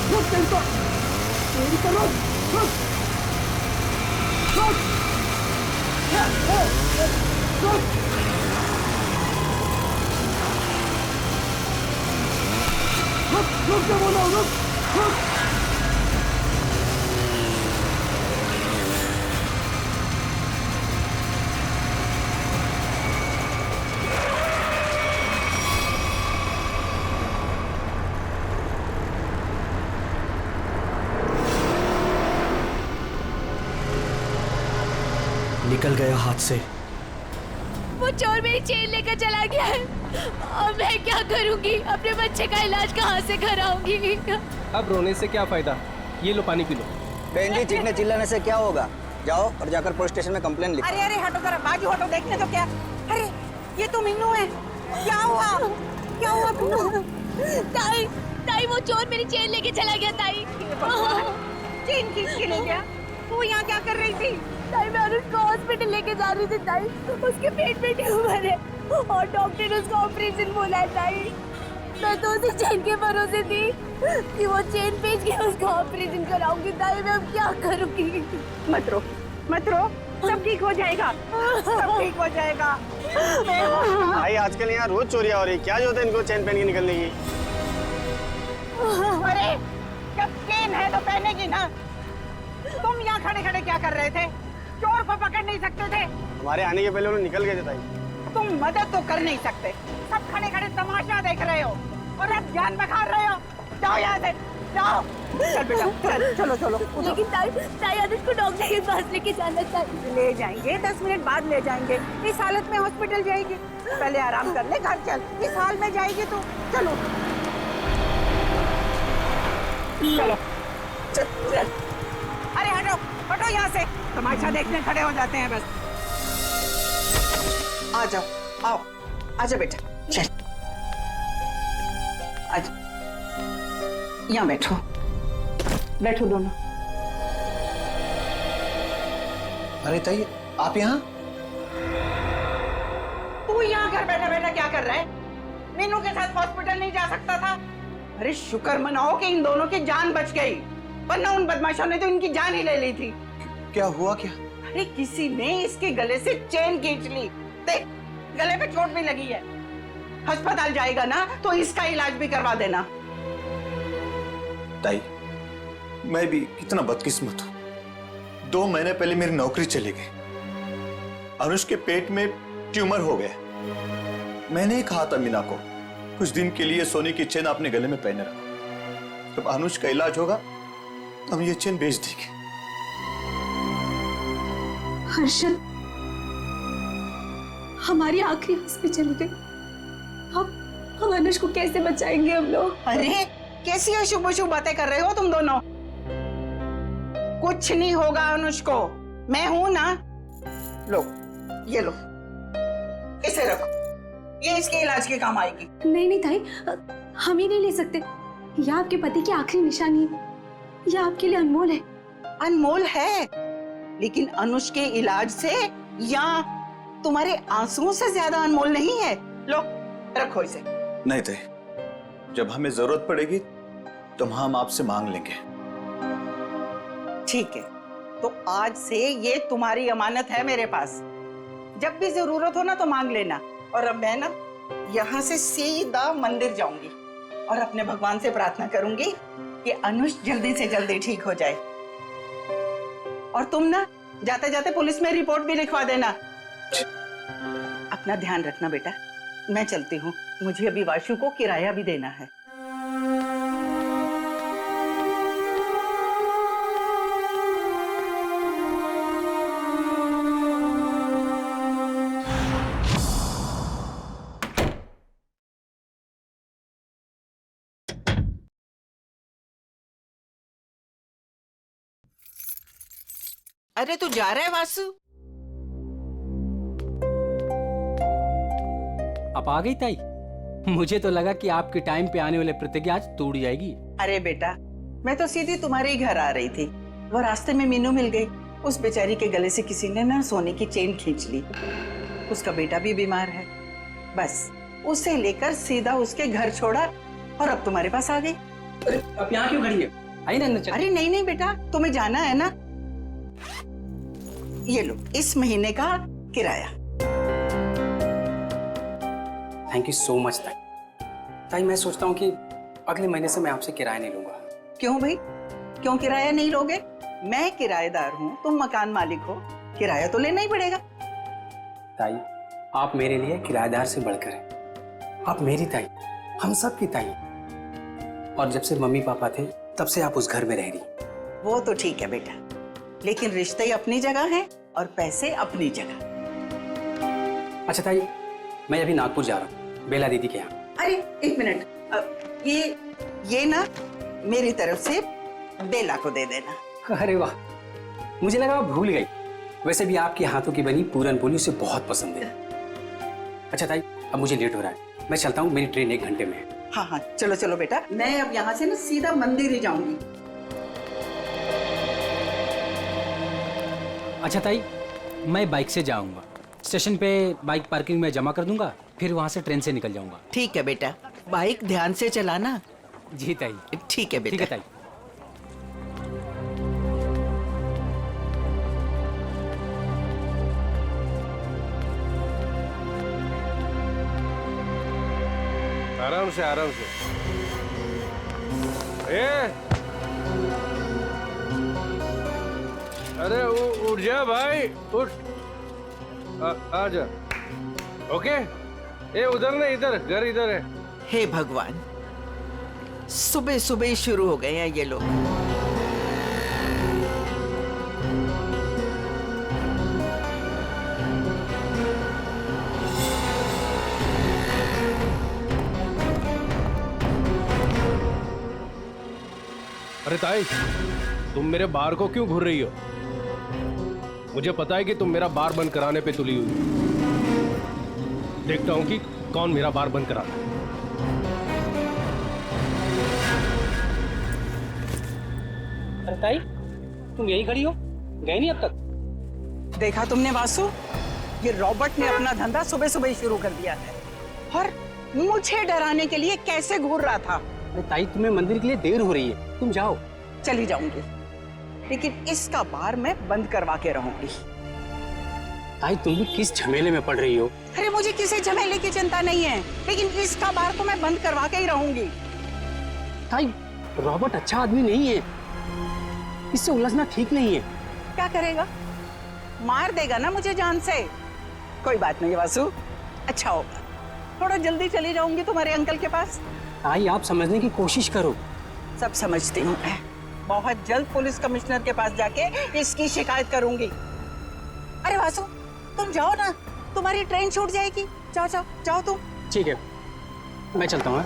G: रुक टेंपो, तेरी तो रुक, रुक, रुक, रुक, रुक क्या बोला, रुक, रुक।
F: निकल गया हाथ से।
D: वो चोर मेरी चेन लेकर चला गया है। अब मैं क्या करूंगी? अपने बच्चे का इलाज कहाँ से कराऊंगी?
J: अब रोने से क्या फायदा? ये लो पानी पी लो।
P: बहन जी, चीखने चिल्लाने से क्या होगा? जाओ और जाकर पुलिस स्टेशन में कंप्लेन लिखो।
X: अरे अरे हटो जरा, बाजू हटो, देखने तो क्या। अरे ये तो मीनू है। क्या हुआ? क्या हुआ मीनू?
D: ताई, ताई वो चोर मेरी चेन लेके चला गया। ताई,
X: चेन खींच के ले गया? तू यहाँ क्या कर रही थी?
D: ताई मैं उसको हॉस्पिटल लेके जा रही थी। ताई उसके पेट में ट्यूमर है और डॉक्टर ने उसका ऑपरेशन बोला है। ताई मैं तो उसी चेन के भरोसे थी कि वो चेन बेच के उसका ऑपरेशन कराऊंगी। ताई मैं अब क्या करूंगी?
X: मत रो, मत रो, सब ठीक हो जाएगा, सब ठीक हो जाएगा।
V: भाई आजकल यहाँ रोज चोरियां हो रही, क्या जरूरत है इनको चेन पहन के निकलने की?
X: अरे जब चेन है तो पहनेगी ना। तुम यहाँ खड़े खड़े क्या कर रहे थे? चोर को पकड़ नहीं सकते थे?
V: हमारे आने के पहले उन्होंने निकल गए थे ताई।
X: तुम मदद तो कर नहीं सकते, सब खड़े खड़े तमाशा देख रहे हो और अब जान बखा रहे हो। जाओ यहाँ से, जाओ। चल बेटा, चल, चलो चलो।
D: लेकिन ताई आदित्य को डॉक्टर के पास लेके जाना चाहिए।
X: ले जाएंगे, 10 मिनट बाद ले जाएंगे। इस हालत में हॉस्पिटल जाएगी? पहले आराम कर ले, घर चल। इस हाल में जाएगी तो चलो चलो चल, चल। अरे हटो, हटो यहाँ से, तमाशा देखने खड़े हो जाते हैं बस।
Y: आ जाओ, आओ, आजा बेटा, चल, आजा, यहाँ बैठो, बैठो दोनों।
P: अरे ताई, आप यहाँ?
X: तू यहाँ घर बैठा बैठा क्या कर रहा है? मीनू के साथ हॉस्पिटल नहीं जा सकता था? अरे शुक्र मनाओ कि इन दोनों की जान बच गई, वरना उन बदमाशों ने तो इनकी जान ही ले ली थी।
P: क्या हुआ क्या?
X: अरे किसी ने इसके गले से चेन खींच ली। देख, गले पे चोट भी लगी है। अस्पताल जाएगा ना तो इसका इलाज भी करवा देना।
F: ताई, मैं भी कितना बदकिस्मत हूँ। 2 महीने पहले मेरी नौकरी चली गई। अनुष के पेट में ट्यूमर हो गया। मैंने ही कहा था मीना को, कुछ दिन के लिए सोने की चेन अपने गले में पहने रखो। जब अनुष का इलाज होगा तो हम ये चेन बेच देंगे।
W: हर्षद, हमारी आखिरी हंस पे चली गई। हम अनुष को कैसे बचाएंगे हम लोग?
X: अरे कैसी अशुभ अशुभ बातें कर रहे हो तुम दोनों? कुछ नहीं होगा अनुष को, मैं हूं ना। लो, ये लो, इसे रखो, ये इसके इलाज के काम आएगी।
W: नहीं नहीं ताई, हम ही नहीं ले सकते। यह आपके पति की आखिरी निशानी है, यह आपके लिए अनमोल है।
X: अनमोल है, लेकिन अनुष के इलाज से या तुम्हारे आंसुओं से ज्यादा अनमोल नहीं है। लो, रखो इसे।
F: नहीं ताई, जब हमें जरूरत पड़ेगी तो हम आपसे मांग लेंगे।
X: ठीक है, तो आज से ये तुम्हारी अमानत है मेरे पास। जब भी जरूरत हो ना तो मांग लेना। और अब मैं ना यहाँ से सीधा मंदिर जाऊंगी और अपने भगवान से प्रार्थना करूंगी कि अनुष जल्दी से जल्दी ठीक हो जाए। और तुम ना जाते जाते पुलिस में रिपोर्ट भी लिखवा देना। अपना ध्यान रखना बेटा, मैं चलती हूँ, मुझे अभी वाशु को किराया भी देना है। अरे तू जा रहा है वासु?
M: आप आ गई ताई? मुझे तो लगा कि आपके टाइम पे आने वाले प्रतिज्ञा आज टूट जाएगी।
X: अरे बेटा, मैं तो सीधी तुम्हारे ही घर आ रही थी। वो रास्ते में मीनू मिल गई। उस बेचारी के गले से किसी ने ना सोने की चेन खींच ली। उसका बेटा भी बीमार है। बस उसे लेकर सीधा उसके घर छोड़ा और अब तुम्हारे पास आ गई।
M: अब यहाँ क्यों खड़ी है? आई ना अंदर।
X: अरे नहीं नहीं बेटा, तुम्हें जाना है ना। ये लो इस महीने का किराया।
M: थैंक यू सो मच ताई। ताई मैं सोचता हूँ कि अगले महीने से मैं आपसे किराया नहीं लूंगा।
X: क्यों भाई, क्यों किराया नहीं लोगे? मैं किराएदार हूँ, तुम मकान मालिक हो, किराया तो लेना ही पड़ेगा।
M: ताई आप मेरे लिए किराएदार से बढ़कर हैं। आप मेरी ताई, हम सब की ताई। और जब से मम्मी पापा थे तब से आप उस घर में रह रही।
X: वो तो ठीक है बेटा, लेकिन रिश्ते अपनी जगह हैं और पैसे अपनी जगह।
M: अच्छा ताई, मैं अभी नागपुर जा रहा हूँ बेला दीदी के यहाँ।
X: अरे एक मिनट, ये ना मेरी तरफ से बेला को दे देना।
M: अरे वाह, मुझे लगा आप भूल गई। वैसे भी आपके हाथों की बनी पूरन पोली उसे बहुत पसंद है। अच्छा ताई, अब मुझे लेट हो रहा है, मैं चलता हूँ, मेरी ट्रेन 1 घंटे में है।
X: हाँ हाँ चलो चलो बेटा, मैं अब यहाँ से ना सीधा मंदिर ही जाऊंगी।
M: अच्छा ताई, मैं बाइक से जाऊंगा। स्टेशन पे बाइक पार्किंग में जमा कर दूंगा, फिर वहां से ट्रेन से निकल जाऊंगा।
X: ठीक है बेटा, बाइक ध्यान से चलाना।
M: जी ताई।
X: ठीक है बेटा।
M: ठीक है ताई।
J: आराम से आराम से। अरे उठ जा भाई, उठ। आ जा। ओके, उधर नहीं, इधर घर इधर है।
X: हे भगवान, सुबह सुबह ही शुरू हो गए हैं ये लोग।
J: अरे ताई, तुम मेरे बार को क्यों घूर रही हो? मुझे पता है कि तुम मेरा बार बंद कराने पे तुली हुई। देखता हूं कि कौन मेरा बार बंद कराता है।
M: अरे ताई, तुम यही खड़ी हो, गए नहीं अब तक?
X: देखा तुमने वासु, ये रॉबर्ट ने अपना धंधा सुबह सुबह ही शुरू कर दिया है और मुझे डराने के लिए कैसे घूर रहा था।
M: अरे ताई, तुम्हें मंदिर के लिए देर हो रही है, तुम जाओ।
X: चली जाऊंगी, लेकिन इसका बार मैं बंद करवा के रहूंगी।
M: ताई, तुम भी किस झमेले में पड़ रही हो?
X: अरे मुझे किसी झमेले की चिंता नहीं है, लेकिन इसका बार तो मैं बंद करवा के ही रहूंगी।
M: ताई, रॉबर्ट अच्छा आदमी नहीं है, इससे उलझना ठीक नहीं है।
X: क्या करेगा? मार देगा ना मुझे जान से। कोई बात नहीं वासु, अच्छा होगा, थोड़ा जल्दी चली जाऊंगी तुम्हारे अंकल के पास।
M: ताई, आप समझने की कोशिश करो।
X: सब समझती हूँ मैं, बहुत जल्द पुलिस कमिश्नर के पास जाके इसकी शिकायत करूंगी। अरे वासु, तुम जाओ ना, तुम्हारी ट्रेन छूट जाएगी। जाओ जाओ जाओ तुम।
M: ठीक है, मैं चलता हूँ।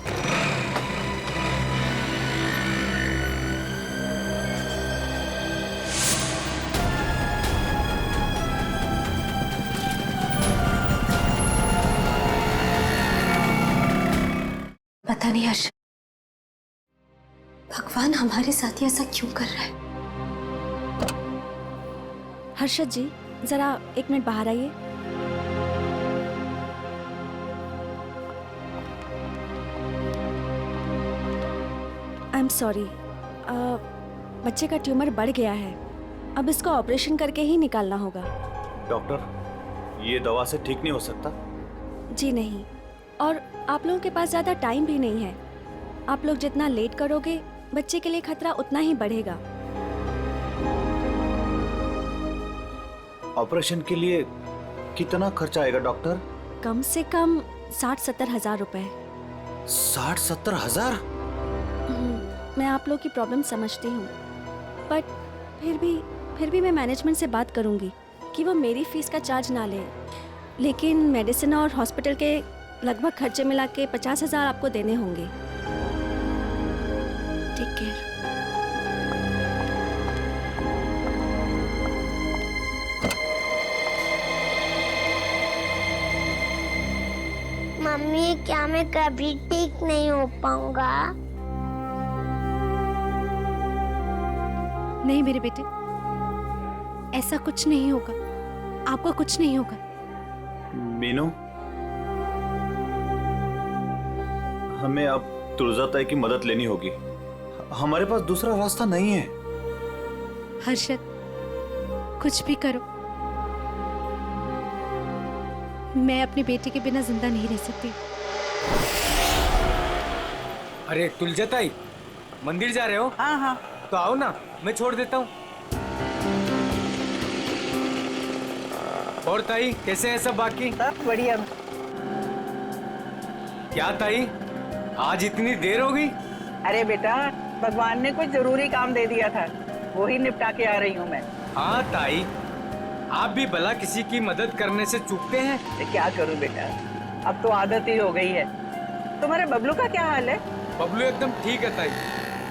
W: पता नहीं हर्ष, भगवान हमारे साथ ऐसा क्यों कर रहा है।
K: हर्षद जी, जरा 1 मिनट बाहर आइए। आई एम
L: सॉरी, बच्चे का ट्यूमर बढ़ गया है, अब इसको ऑपरेशन करके ही निकालना होगा।
F: डॉक्टर, ये दवा से ठीक नहीं हो सकता?
L: जी नहीं, और आप लोगों के पास ज़्यादा टाइम भी नहीं है। आप लोग जितना लेट करोगे बच्चे के लिए खतरा उतना ही बढ़ेगा।
F: ऑपरेशन के लिए कितना खर्चा आएगा डॉक्टर?
L: कम से कम 60-70 हज़ार रुपए।
F: 60-70 हज़ार?
L: मैं आप लोग की प्रॉब्लम समझती हूँ, बट फिर भी मैं मैनेजमेंट से बात करूँगी कि वो मेरी फीस का चार्ज ना ले, लेकिन मेडिसिन और हॉस्पिटल के लगभग खर्चे मिला के 50 हज़ार आपको देने होंगे। Take care.
Q: मम्मी, क्या मैं कभी ठीक नहीं हो पाऊंगा?
N: नहीं मेरे बेटे, ऐसा कुछ नहीं होगा, आपको कुछ नहीं होगा।
F: मीनू, हमें अब तुलजा ताई की मदद लेनी होगी। हमारे पास दूसरा रास्ता नहीं है।
N: हर्षद, कुछ भी करो, मैं अपने बेटे के बिना जिंदा नहीं रह सकती।
R: अरे तुलजा ताई, मंदिर जा रहे हो?
X: हाँ हाँ।
R: तो आओ ना, मैं छोड़ देता हूँ। और ताई, कैसे हैं सब बाकी?
X: सब बढ़िया।
R: क्या ताई, आज इतनी देर हो गई?
X: अरे बेटा, भगवान ने कुछ जरूरी काम दे दिया था, वो ही निपटा के आ रही हूँ मैं।
R: हाँ ताई, आप भी भला किसी की मदद करने से चूकते हैं?
X: क्या करूँ बेटा, अब तो आदत ही हो गई है। तुम्हारे बबलू का क्या हाल है?
R: बबलू एकदम ठीक है ताई,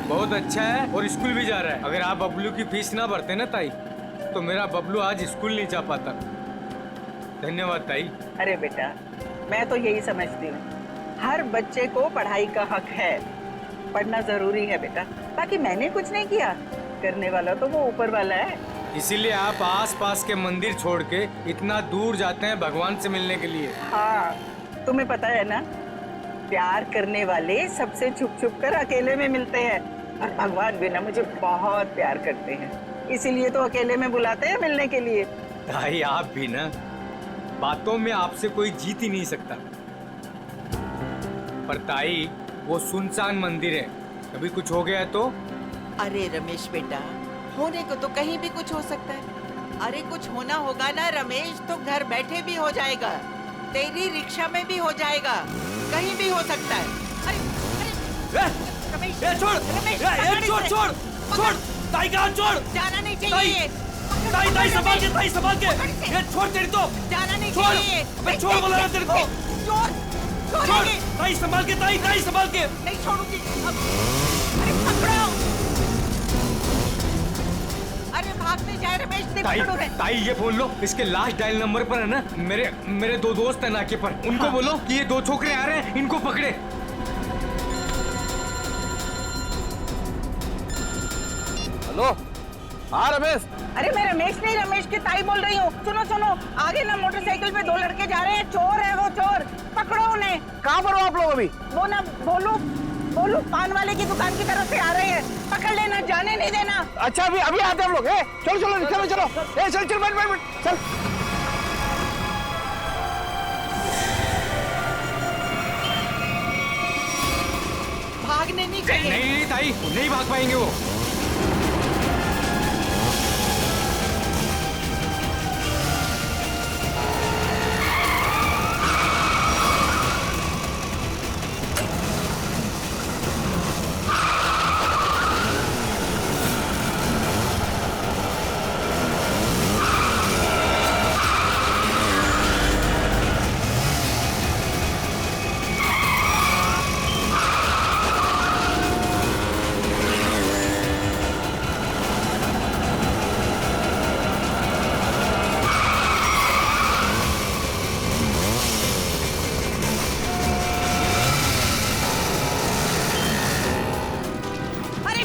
R: बहुत अच्छा है और स्कूल भी जा रहा है। अगर आप बबलू की फीस ना भरते ना ताई, तो मेरा बबलू आज स्कूल नहीं जा पाता। धन्यवाद ताई।
X: अरे बेटा, मैं तो यही समझती हूँ, हर बच्चे को पढ़ाई का हक है, पढ़ना जरूरी है बेटा। बाकी मैंने कुछ नहीं किया, करने वाला तो वो ऊपर वाला है।
R: इसीलिए आप आस-पास के मंदिर छोड़ के इतना दूर जाते हैं भगवान से मिलने के लिए।
X: हाँ, तुम्हें पता है ना, प्यार करने वाले सबसे छुप छुप कर अकेले में मिलते हैं, और भगवान भी ना मुझे बहुत प्यार करते हैं, इसीलिए तो अकेले में बुलाते हैं मिलने के लिए।
R: ताई, आप भी ना, बातों में आपसे कोई जीत ही नहीं सकता। पर ताई, वो सुनसान मंदिर है, कभी कुछ हो गया तो?
S: अरे रमेश बेटा, होने को तो कहीं भी कुछ हो सकता है। अरे कुछ होना होगा ना रमेश, तो घर बैठे भी हो जाएगा, तेरी रिक्शा में भी हो जाएगा, कहीं भी हो सकता है। अरे रमेश,
E: छोड़, छोड़, छोड़, ताई का हाथ छोड़।
S: जाना नहीं चाहिए।
E: ताई, ताई संभाल के, ताई संभाल के। ये छोड़ तेरी तो।
S: जाना नहीं
E: छोड़,
S: चाहिए।
E: मैं छोड़ बोला ना तेरे को। छोड़, ताई संभाल के, ताई, ताई संभाल के।
S: नहीं छोड़ूंगी। अरे पकड़ो। अरे भागने जाए रमेश,
R: ताई, ताई ये बोल लो, इसके लास्ट डायल नंबर पर है ना, मेरे दो दोस्त हैं नाके पर, उनको बोलो कि ये दो छोकरे आ रहे हैं, इनको पकड़े।
X: हेलो, हाँ रमेश। अरे मैं रमेश नहीं, रमेश की ताई बोल रही हूँ। सुनो सुनो, आगे ना मोटरसाइकिल पे 2 लड़के जा रहे हैं, चोर है वो, चोर, पकड़ो उन्हें। कहाँ पर हो आप लोग अभी? वो ना बोलू पान वाले की दुकान की तरफ से आ रहे हैं, पकड़ लेना, जाने नहीं देना। अच्छा, अभी आते हम लोग। चलो चलो रिक्शा में चलो। चल बैठ चल।
S: भागने नहीं चाहिए।
R: नहीं ताई, नहीं भाग पाएंगे वो।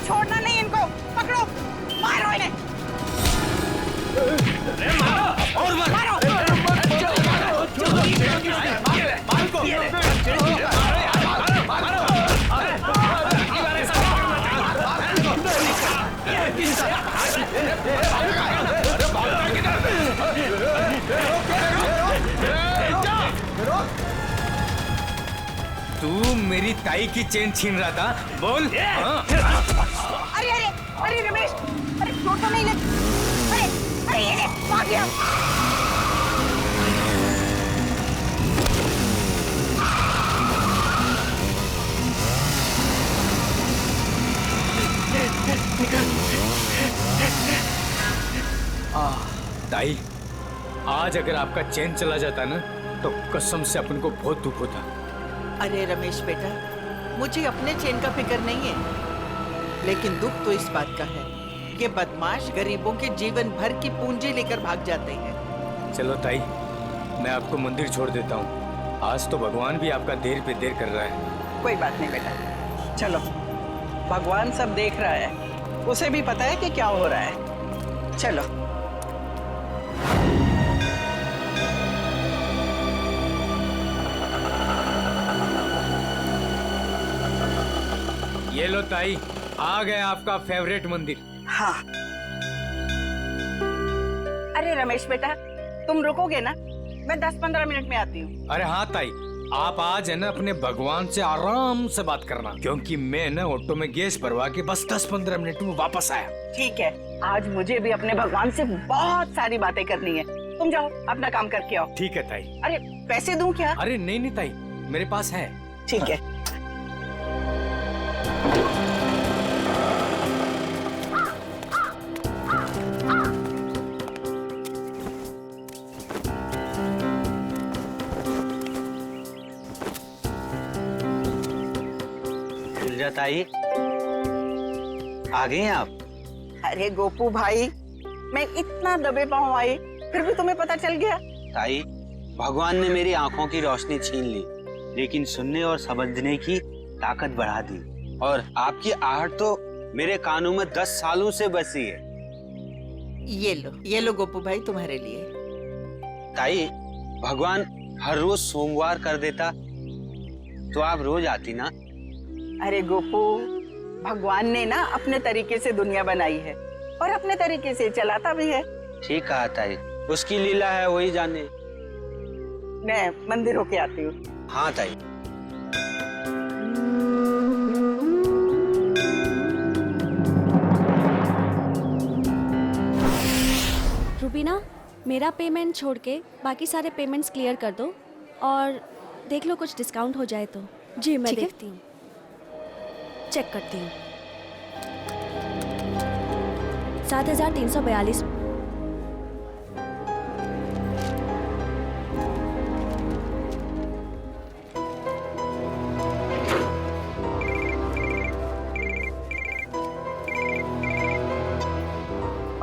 X: छोड़ना नहीं इनको, पकड़ो, मारो इन्हें।
E: और मारो।
R: तू मेरी ताई की चेन छीन रहा था, बोल।
X: अरे अरे अरे रमेश, अरे चोट तो नहीं लगी? अरे अरे ये ले, भाग गया।
R: ताई, आज अगर आपका चैन चला जाता ना तो कसम से अपन को बहुत दुख होता।
S: अरे रमेश बेटा, मुझे अपने चैन का फिक्र नहीं है, लेकिन दुख तो इस बात का है कि बदमाश गरीबों के जीवन भर की पूंजी लेकर भाग जाते हैं।
R: चलो ताई, मैं आपको मंदिर छोड़ देता हूँ। आज तो भगवान भी आपका देर पे देर कर रहा है।
X: कोई बात नहीं बेटा, चलो, भगवान सब देख रहा है, उसे भी पता है कि क्या हो रहा है। चलो।
R: ये लो ताई, आ गया आपका फेवरेट मंदिर।
X: हाँ। अरे रमेश बेटा, तुम रुकोगे ना? मैं 10-15 मिनट में आती हूँ।
R: अरे हाँ ताई, आप आज है ना अपने भगवान से आराम से बात करना, क्योंकि मैं ना ऑटो में गैस भरवा के बस 10-15 मिनट में वापस आया।
X: ठीक है, आज मुझे भी अपने भगवान से बहुत सारी बातें करनी है। तुम जाओ, अपना काम करके आओ।
R: ठीक है ताई।
X: अरे पैसे दूं क्या?
R: अरे नहीं नहीं ताई, मेरे पास है।
X: ठीक है।
P: ताई, आ गए हैं आप?
X: अरे गोपू भाई, मैं इतना दबे पाँव आई, फिर भी तुम्हें पता चल गया?
P: ताई, भगवान ने मेरी आंखों की रोशनी छीन ली, लेकिन सुनने और समझने की ताकत बढ़ा दी। और आपकी आहट तो मेरे कानों में 10 सालों से बसी है।
S: ये लो गोपू भाई, तुम्हारे लिए।
P: ताई, भगवान हर रोज सोमवार कर देता तो आप रोज आती ना।
X: अरे गोपू, भगवान ने ना अपने तरीके से दुनिया बनाई है और अपने तरीके से चलाता भी है।
P: ठीक कहा ताई, उसकी लीला है, वही जाने।
X: मैं मंदिर होके आती हूँ।
P: हाँ ताई।
L: रूबीना, मेरा पेमेंट छोड़ के बाकी सारे पेमेंट्स क्लियर कर दो और देख लो कुछ डिस्काउंट हो जाए तो। जी मैं देखती हूँ, चेक करती हूँ। 7,342।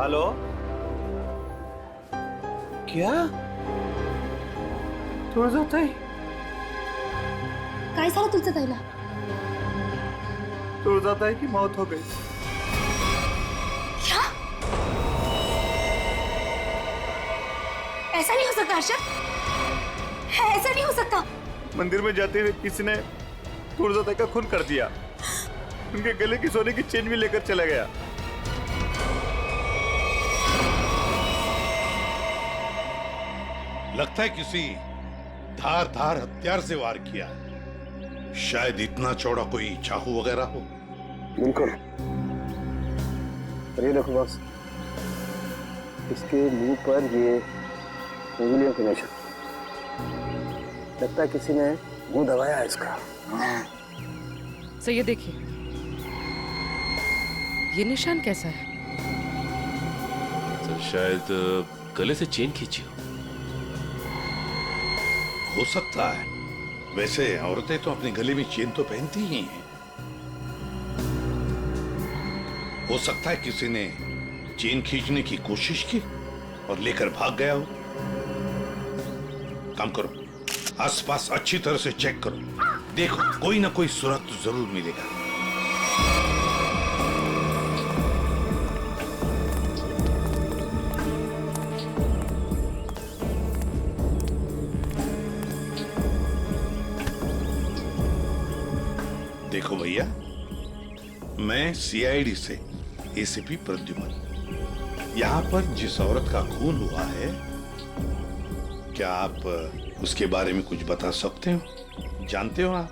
F: हेलो, क्या तुळजाताई?
W: काय झालं तुझं ताईला?
F: तुळजाताई की मौत हो गई।
W: क्या? ऐसा नहीं हो सकता अर्शद, ऐसा नहीं हो सकता।
F: मंदिर में जाते हुए किसी ने तुळजाताई का खून कर दिया, उनके गले की सोने की चेन भी लेकर चला गया।
A: लगता है किसी धार हथियार से वार किया, शायद इतना चौड़ा कोई चाकू वगैरह हो।
J: बिल्कुल। ये देखो बॉस, इसके मुंह पर ये उंगलियों के निशान, लगता है किसी ने मुंह दबाया है इसका।
C: सर ये देखिए, ये निशान कैसा है?
O: सर शायद गले से चेन खींची
A: हो सकता है। वैसे औरतें तो अपने गले में चेन तो पहनती ही हैं। हो सकता है किसी ने चेन खींचने की कोशिश की और लेकर भाग गया हो। काम करो, आसपास अच्छी तरह से चेक करो, देखो कोई ना कोई सुराग तो जरूर मिलेगा। देखो भैया, मैं सीआईडी से एसीपी प्रद्युमन। यहाँ पर जिस औरत का खून हुआ है, क्या आप उसके बारे में कुछ बता सकते हो? जानते हो आप?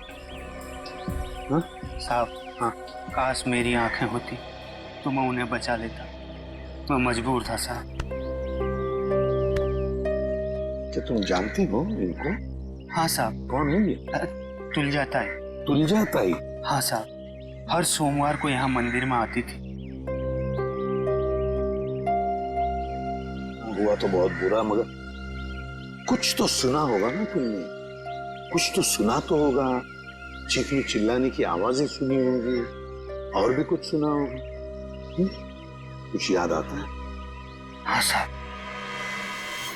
P: हाँ साहब, हाँ। काश मेरी आंखें होती तो मैं उन्हें बचा लेता। मैं मजबूर था साहब।
B: क्या तुम जानती हो इनको?
P: हाँ साहब।
B: कौन है ये?
P: तुलजा ताई।
B: तुलजा ताई?
P: हाँ साहब, हर सोमवार को यहाँ मंदिर में आती थी।
B: हुआ तो बहुत बुरा, मगर कुछ तो सुना होगा ना तुमने? कुछ तो सुना तो होगा। चीखने चिल्लाने की आवाजें सुनी होंगी, और भी कुछ सुना होगा। कुछ याद आता है?
P: हाँ साहब,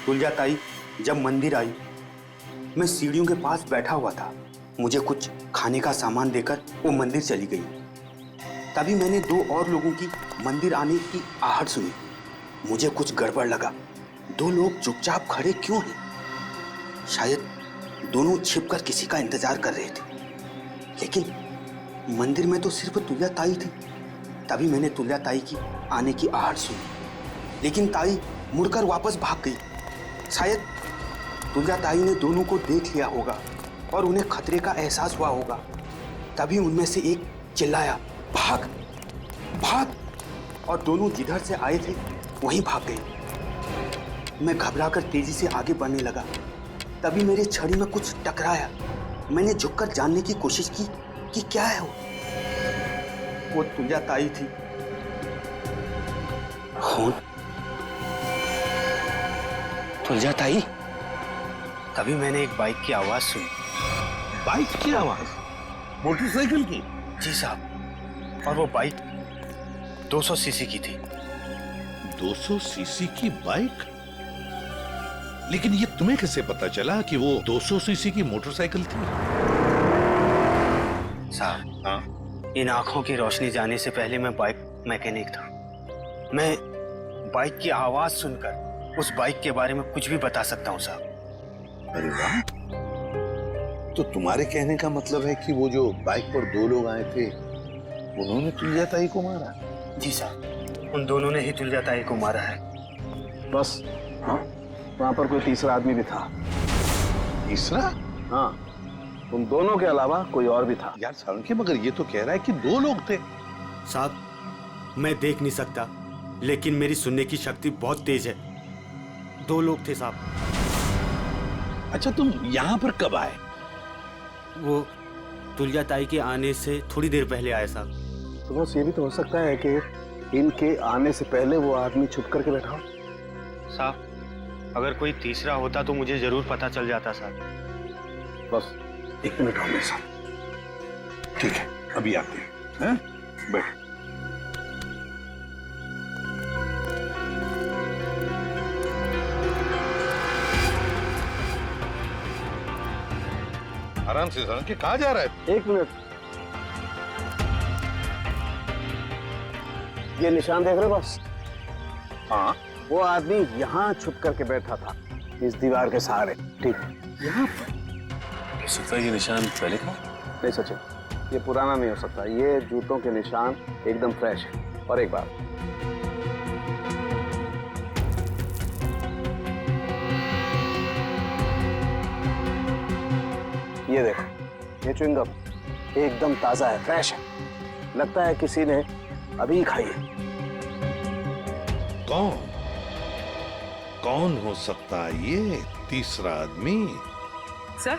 P: तुलजा ताई जब मंदिर आई, मैं सीढ़ियों के पास बैठा हुआ था। मुझे कुछ खाने का सामान देकर वो मंदिर चली गई। तभी मैंने 2 और लोगों की मंदिर आने की आहट सुनी। मुझे कुछ गड़बड़ लगा। 2 लोग चुपचाप खड़े क्यों हैं? शायद दोनों छिपकर किसी का इंतजार कर रहे थे। लेकिन मंदिर में तो सिर्फ तुलजा ताई थी। तभी मैंने तुलजा ताई की आने की आहट सुनी, लेकिन ताई मुड़कर वापस भाग गई। शायद तुलजा ताई ने दोनों को देख लिया होगा और उन्हें खतरे का एहसास हुआ होगा। तभी उनमें से एक चिल्लाया, भाग भाग, और दोनों जिधर से आए थे वहीं भाग गए। मैं घबराकर तेजी से आगे बढ़ने लगा। तभी मेरे छड़ी में कुछ टकराया। मैंने झुककर जानने की कोशिश की कि क्या है वो तुलजा ताई थी। खून? तुलजा ताई? तभी मैंने एक बाइक की आवाज सुनी।
B: बाइक की आवाज? मोटरसाइकिल की?
P: जी साहब, और वो बाइक 200 सीसी की थी।
A: 200 सीसी की बाइक? लेकिन ये तुम्हें कैसे पता चला कि वो 200 सीसी की मोटरसाइकिल थी?
P: साहब, हाँ, इन आंखों की रोशनी जाने से पहले मैं बाइक मैकेनिक था। मैं बाइक की आवाज सुनकर उस बाइक के बारे में कुछ भी बता सकता हूँ साहब।
B: अरे वाह! तो तुम्हारे कहने का मतलब है कि वो जो बाइक पर 2 लोग आए थे, उन्होंने तुलजा ताई को मारा?
P: जी साहब, उन दोनों ने ही तुलजा ताई को मारा है।
M: बस, हाँ, वहाँ पर कोई तीसरा आदमी भी था।
B: तीसरा?
M: हाँ, उन दोनों के अलावा कोई और भी था।
B: यार सालुंखे, मगर ये तो कह रहा है कि 2 लोग थे।
H: साहब, मैं देख नहीं सकता, लेकिन मेरी सुनने की शक्ति बहुत तेज है। 2 लोग थे साहब।
B: अच्छा, तुम यहाँ पर कब आए?
H: वो तुलजा ताई के आने से थोड़ी देर पहले आए साहब।
M: तो बस ये भी तो हो सकता है कि इनके आने से पहले वो आदमी छुप करके बैठा हो।
P: साहब, अगर कोई तीसरा होता तो मुझे जरूर पता चल जाता साहब।
B: बस 1 मिनट और मेरे साथ। ठीक है, अभी आते हैं। बैठ।
A: आराम से सालुंखे, कहाँ जा रहा है?
M: 1 मिनट। ये निशान देख रहे हो बस? हाँ, वो आदमी यहाँ छुप करके बैठा था, इस दीवार के सहारे। ठीक, यहाँ पर।
O: हो सकता है ये निशान पहले का?
M: नहीं सचिन, ये पुराना नहीं हो सकता। ये जूतों के निशान एकदम फ्रेश है। और एक बात, ये देखो, ये च्युइंगम एकदम ताजा है, फ्रेश है। लगता है किसी ने अभी खाई है।
A: कौन हो सकता है ये तीसरा आदमी?
C: सर,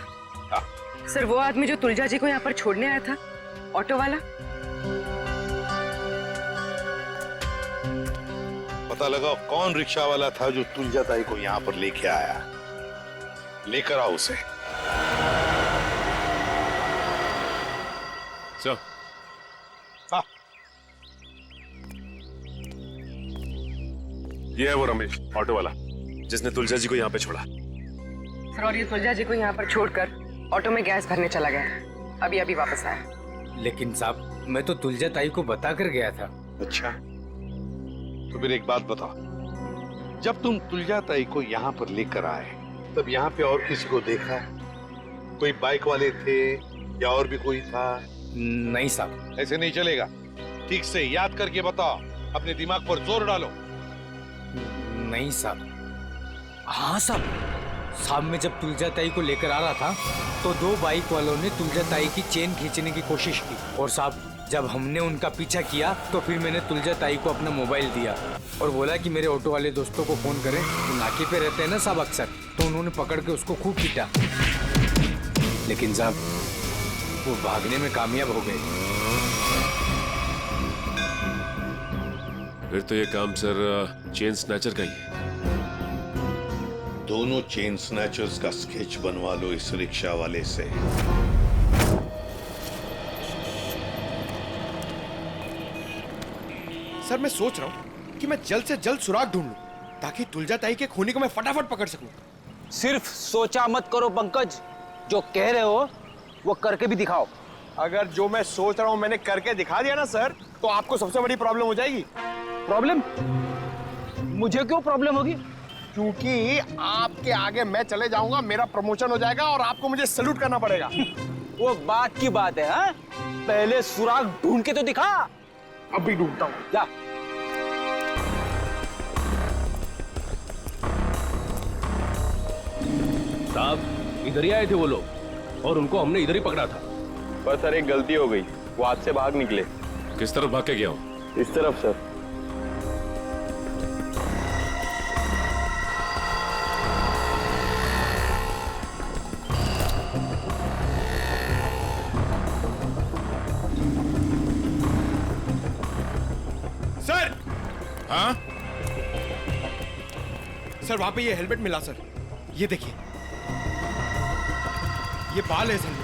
C: सर वो आदमी जो तुलजा जी को यहाँ पर छोड़ने आया था, ऑटो वाला।
A: पता लगाओ कौन रिक्शा वाला था जो तुलजा ताई को यहाँ पर लेके आया। लेकर आओ उसे।
O: सर, ये है वो रमेश, ऑटो वाला, जिसने तुलजा जी को यहाँ पे छोड़ा।
C: सर, और ये तुलजा जी को यहाँ पर छोड़कर ऑटो में गैस भरने चला गया, अभी अभी वापस आया।
R: लेकिन साहब, मैं तो तुलजा ताई को बता कर गया था।
A: अच्छा, तो फिर एक बात बताओ, जब तुम तुलजा ताई को यहाँ पर लेकर आए, तब यहाँ पे और किसी को देखा? कोई बाइक वाले थे या और भी कोई था?
R: नहीं साहब।
A: ऐसे नहीं चलेगा, ठीक से याद करके बताओ। अपने दिमाग पर जोर डालो।
R: नहीं साहब। हाँ साहब, मैं जब तुलजाताई को लेकर आ रहा था तो 2 बाइक वालों ने तुलजाताई की चेन खींचने की कोशिश की, और साहब जब हमने उनका पीछा किया तो फिर मैंने तुलजाताई को अपना मोबाइल दिया और बोला कि मेरे ऑटो वाले दोस्तों को फोन करें, तो नाके पे रहते हैं ना साहब अक्सर, तो उन्होंने पकड़ के उसको खूब पीटा, लेकिन साहब वो भागने में कामयाब हो गए।
O: फिर तो ये काम सर चेन स्नैचर का ही है।
B: दोनों चेन स्नैचर्स का स्केच बनवा लो इस रिक्शा वाले से।
G: सर मैं सोच रहा हूँ कि मैं जल्द से जल्द सुराग ढूंढ लूं ताकि तुलजाताई के खूनी को मैं फटाफट पकड़ सकूं।
J: सिर्फ सोचा मत करो पंकज, जो कह रहे हो वो करके भी दिखाओ।
G: अगर जो मैं सोच रहा हूँ मैंने करके दिखा दिया ना सर, तो आपको सबसे बड़ी प्रॉब्लम हो जाएगी।
J: प्रॉब्लम? मुझे क्यों प्रॉब्लम होगी?
G: क्योंकि आपके आगे मैं चले जाऊंगा, मेरा प्रमोशन हो जाएगा और आपको मुझे सैल्यूट करना पड़ेगा।
J: वो बात की बात है, हाँ? पहले सुराग ढूंढ के तो दिखा।
G: अभी ढूंढता हूँ,
J: जा। साहब इधर ही आए थे वो लोग और उनको हमने इधर ही पकड़ा था।
G: पर सर एक गलती हो गई, वो हाथ से भाग निकले।
O: किस तरफ भाग के गया हो?
G: इस तरफ सर। सर!
O: हाँ?
G: सर वहां पे ये हेलमेट मिला सर, ये देखिए, ये बाल है सर।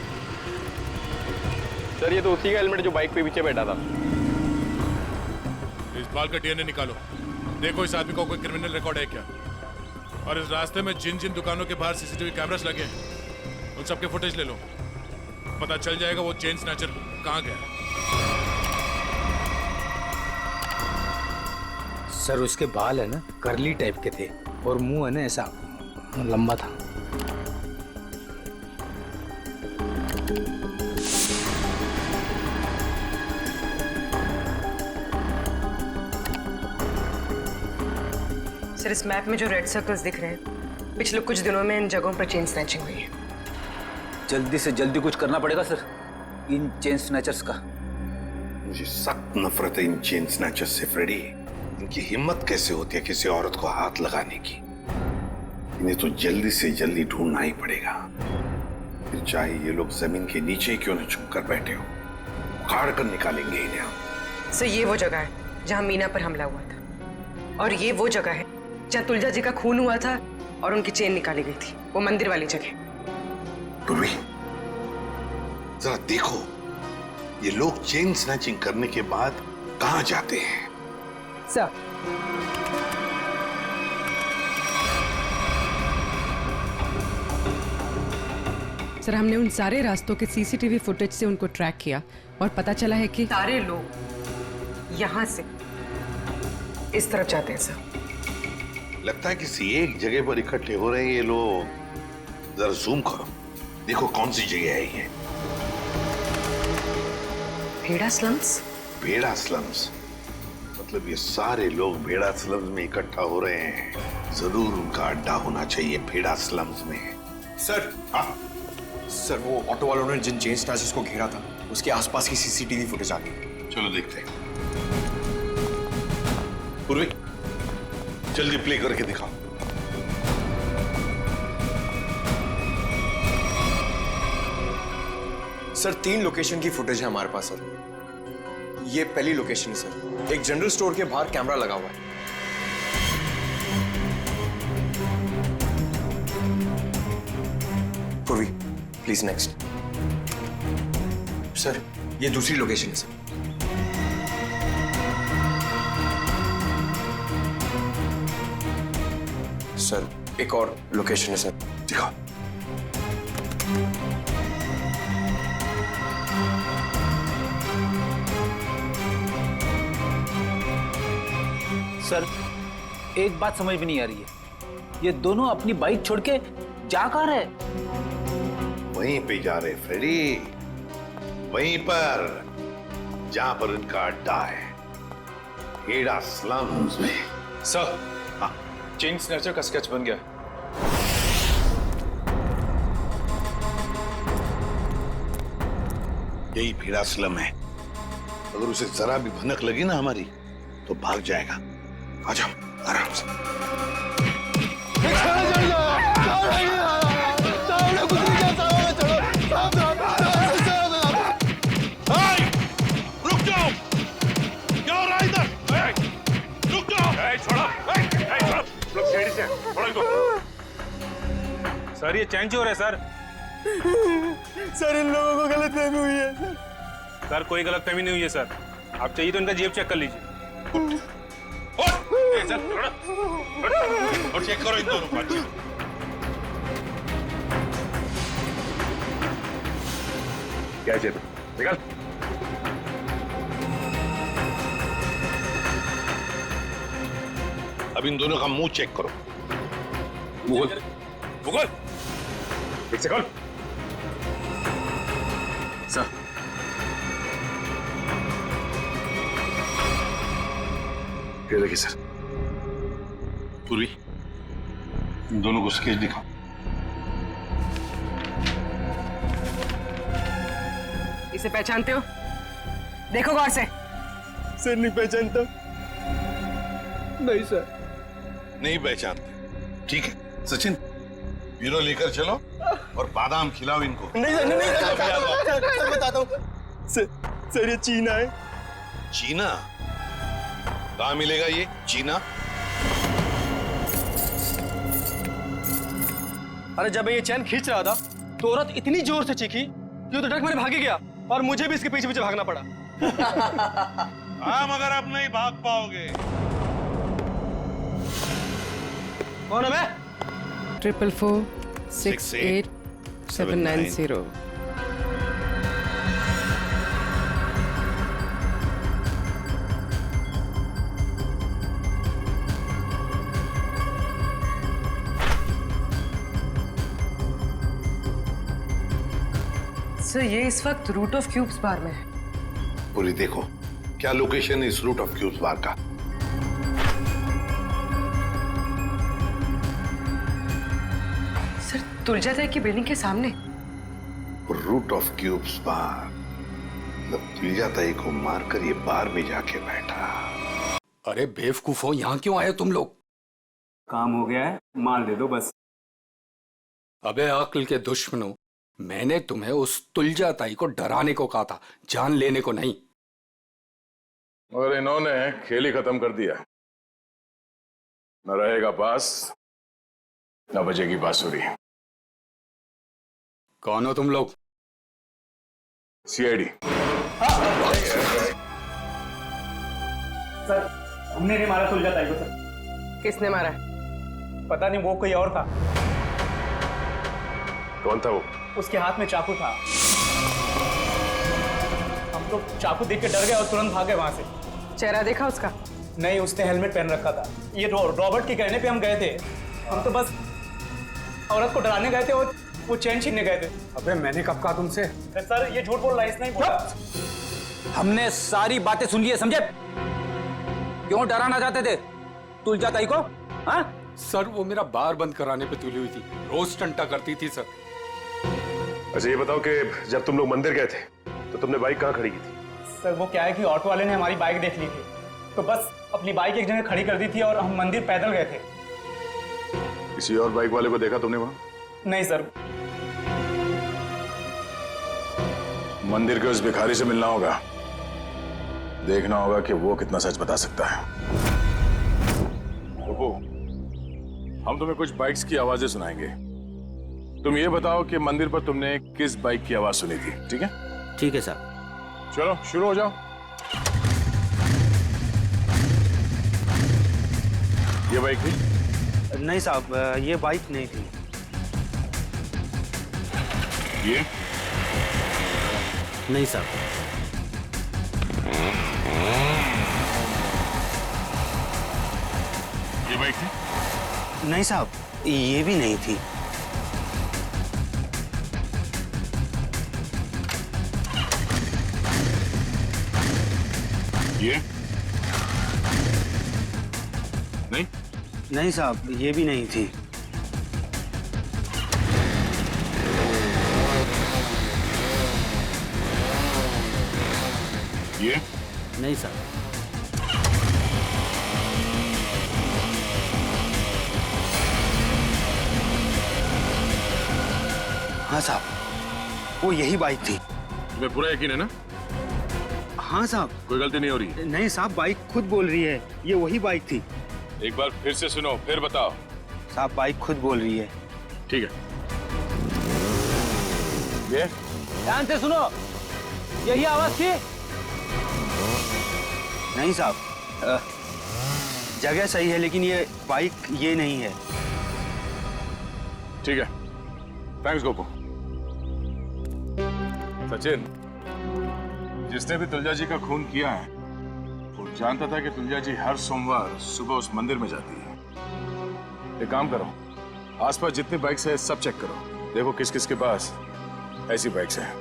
J: सर ये तो उसी का हेलमेट जो बाइक पे पीछे बैठा था।
O: इस बाल का डीएनए निकालो, देखो इस आदमी का कोई क्रिमिनल रिकॉर्ड है क्या, और इस रास्ते में जिन जिन दुकानों के बाहर सीसीटीवी कैमरास लगे हैं उन सबके फुटेज ले लो, पता चल जाएगा वो चेन स्नैचर कहाँ गया।
R: सर उसके बाल है ना करली टाइप के थे और मुंह है ना ऐसा लंबा था।
C: सर इस मैप में जो रेड सर्कल्स दिख रहे हैं, पिछले कुछ दिनों में इन जगहों पर चेन स्नैचिंग हुई है।
J: जल्दी से जल्दी कुछ करना पड़ेगा सर इन चेन स्नैचर्स का।
B: मुझे सख्त नफरत है इन चेन स्नैचर्स से फ्रेडी। इनकी हिम्मत कैसे होती है किसी औरत को हाथ लगाने की। इन्हें तो जल्दी से जल्दी ढूंढना ही पड़ेगा, फिर चाहे ये लोग जमीन के नीचे क्यों न छुप कर बैठे हो, उखाड़ कर निकालेंगे इन्हें हम।
C: सर ये वो जगह है जहां मीना पर हमला हुआ था, और ये वो जगह है जहां तुलजा जी का खून हुआ था और उनकी चेन निकाली गई थी, वो मंदिर वाली जगह।
B: पूर्वी जरा देखो, ये लोग चेन स्नैचिंग करने के बाद कहां जाते हैं?
C: सर सर हमने उन सारे रास्तों के सीसीटीवी फुटेज से उनको ट्रैक किया और पता चला है कि सारे लोग यहाँ से इस तरफ जाते हैं सर।
B: लगता है किसी एक जगह पर इकट्ठे हो रहे हैं ये लोग। जरा जूम करो, देखो कौन सी जगह है ये।
C: भेड़ा स्लम्स?
B: भेड़ा स्लम्स मतलब ये सारे लोग भेड़ा स्लम्स में इकट्ठा हो रहे हैं। जरूर उनका अड्डा होना चाहिए भेड़ा स्लम्स में।
G: सर सर वो ऑटो वालों ने जिन चेन स्नैचर्स को घेरा था उसके आसपास की सीसीटीवी फुटेज आ गई।
B: चलो देखते हैं। पूर्वी जल्दी प्ले करके दिखाओ।
G: सर 3 लोकेशन की फुटेज है हमारे पास सर। ये पहली लोकेशन है सर, एक जनरल स्टोर के बाहर कैमरा लगा हुआ है। पूर्वी प्लीज नेक्स्ट। सर ये दूसरी लोकेशन है सर। सर एक और लोकेशन है सर, दिखाओ।
J: सर एक बात समझ में नहीं आ रही है, ये दोनों अपनी बाइक छोड़ के जा कहाँ रहे?
B: वहीं पे जा रहे फ्रेडी, वहीं पर जहां पर इनका अड्डा है।
A: हेड़ा स्लम्स में।
F: सर, चेन स्नैचर का स्केच बन गया।
A: यही भेड़ा स्लम है। अगर उसे जरा भी भनक लगी ना हमारी तो भाग जाएगा। आ जाओ आराम से। रुक जाओ, क्या हो रहा है इधर? रुक जाओ। छोड़ो, लोग सीढ़ी से छोड़ो इनको।
H: सर ये चैन चोर है सर।
F: सर इन लोगों को गलतफहमी हुई है
H: सर कोई गलतफहमी नहीं हुई है सर। आप चाहिए तो इनका जेब चेक कर लीजिए।
A: और चेक करो इन दोनों को। क्या जेब निकाल। अब इन दोनों का मुंह चेक करो। मुगल एक सेकंड।
F: सर
A: ये देखिए सर। पूर्वी इन दोनों को स्केच दिखाओ।
C: इसे पहचानते हो? देखो गौर से।
F: सर नहीं पहचानता। नहीं सर।
A: नहीं पहचानते, ठीक है। सचिन ब्यूरो लेकर चलो और बादाम खिलाओ इनको।
F: नहीं सर, नहीं सर, बताता हूँ सर, ये चीना है।
A: चीना? कहाँ मिलेगा ये चीना?
F: अरे जब ये चैन खींच रहा था तो औरत इतनी जोर से चीखी कि वो तो डर मेरे भागे गया और मुझे भी इसके पीछे पीछे भागना पड़ा।
A: हाँ मगर अब नहीं भाग पाओगे।
F: कौन है मैं?
C: 444 68 790। सर ये इस वक्त रूट ऑफ क्यूब्स बार में है।
A: पूरी देखो क्या लोकेशन है इस रूट ऑफ क्यूब्स बार का।
C: सर तुलजाताई की बिल्डिंग के सामने।
A: रूट ऑफ क्यूब्स बार मतलब तुलजाताई को मारकर ये बार में जाके बैठा।
R: अरे बेवकूफो, यहाँ क्यों आए तुम लोग?
M: काम हो गया है, माल दे दो बस।
R: अबे अक्ल के दुश्मनों, मैंने तुम्हें उस तुलजाताई को डराने को कहा था, जान लेने को नहीं।
O: और इन्होंने खेल ही खत्म कर दिया। न रहेगा पास न बजेगी बांसुरी।
R: कौन हो तुम लोग?
O: सीआईडी।
M: सर हमने नहीं मारा तुलजाताई को सर।
C: किसने मारा?
M: पता नहीं, वो कोई और था।
O: कौन था वो?
M: उसके हाथ में चाकू था। हम तो चाकू देख के डर गए और तुरंत भागे वहां से।
C: चेहरा देखा उसका?
M: नहीं, उसने हेलमेट पहन रखा था। ये रॉबर्ट के कहने पे हम गए थे। हम तो बस औरत को डराने गए थे और वो चैन छीनने गए थे।
R: अबे मैंने कब कहा तुमसे?
M: सर ये झूठ बोल रहा है, इसने ही बोला।
R: हमने सारी बातें सुन ली है, समझे? क्यों डराना चाहते थे तुलजाताई को? हाँ? सर वो मेरा बार बंद कराने पे तुली हुई थी, रोज टंटा करती थी सर।
O: अच्छा ये बताओ कि जब तुम लोग मंदिर गए थे तो तुमने बाइक कहाँ खड़ी की थी?
M: सर वो क्या है कि ऑटो वाले ने हमारी बाइक देख ली थी, तो बस अपनी बाइक एक जगह खड़ी कर दी थी और हम मंदिर पैदल गए थे।
O: किसी और बाइक वाले को देखा तुमने वहां?
M: नहीं सर।
O: मंदिर के उस भिखारी से मिलना होगा, देखना होगा कि वो कितना सच बता सकता है। तो हम तुम्हें कुछ बाइक्स की आवाजें सुनाएंगे, तुम ये बताओ कि मंदिर पर तुमने किस बाइक की आवाज सुनी थी, ठीक है?
P: ठीक है सर।
O: चलो शुरू हो जाओ। ये बाइक थी?
P: नहीं साहब, ये बाइक नहीं थी।
O: ये?
P: नहीं साहब।
O: ये बाइक थी?
P: नहीं साहब, ये भी नहीं थी।
O: ये? नहीं?
P: नहीं साहब, ये भी नहीं थी।
O: ये?
P: नहीं साहब। हाँ साहब, वो यही बाइक थी।
O: तुम्हें पूरा यकीन है ना?
P: हाँ साहब।
O: कोई गलती नहीं हो रही?
P: नहीं साहब, बाइक खुद बोल रही है, ये वही बाइक थी।
O: एक बार फिर से सुनो, फिर बताओ।
P: साहब बाइक खुद बोल रही है।
O: ठीक है। ये?
M: ध्यान से सुनो, यही आवाज थी?
P: नहीं साहब, जगह सही है लेकिन ये बाइक ये नहीं है।
O: ठीक है, थैंक्स गोपू। सचिन, जिसने भी तुलजा जी का खून किया है वो जानता था कि तुलजा जी हर सोमवार सुबह उस मंदिर में जाती है। एक काम करो, आसपास जितनी बाइक्स है सब चेक करो, देखो किस किस के पास ऐसी बाइक्स हैं।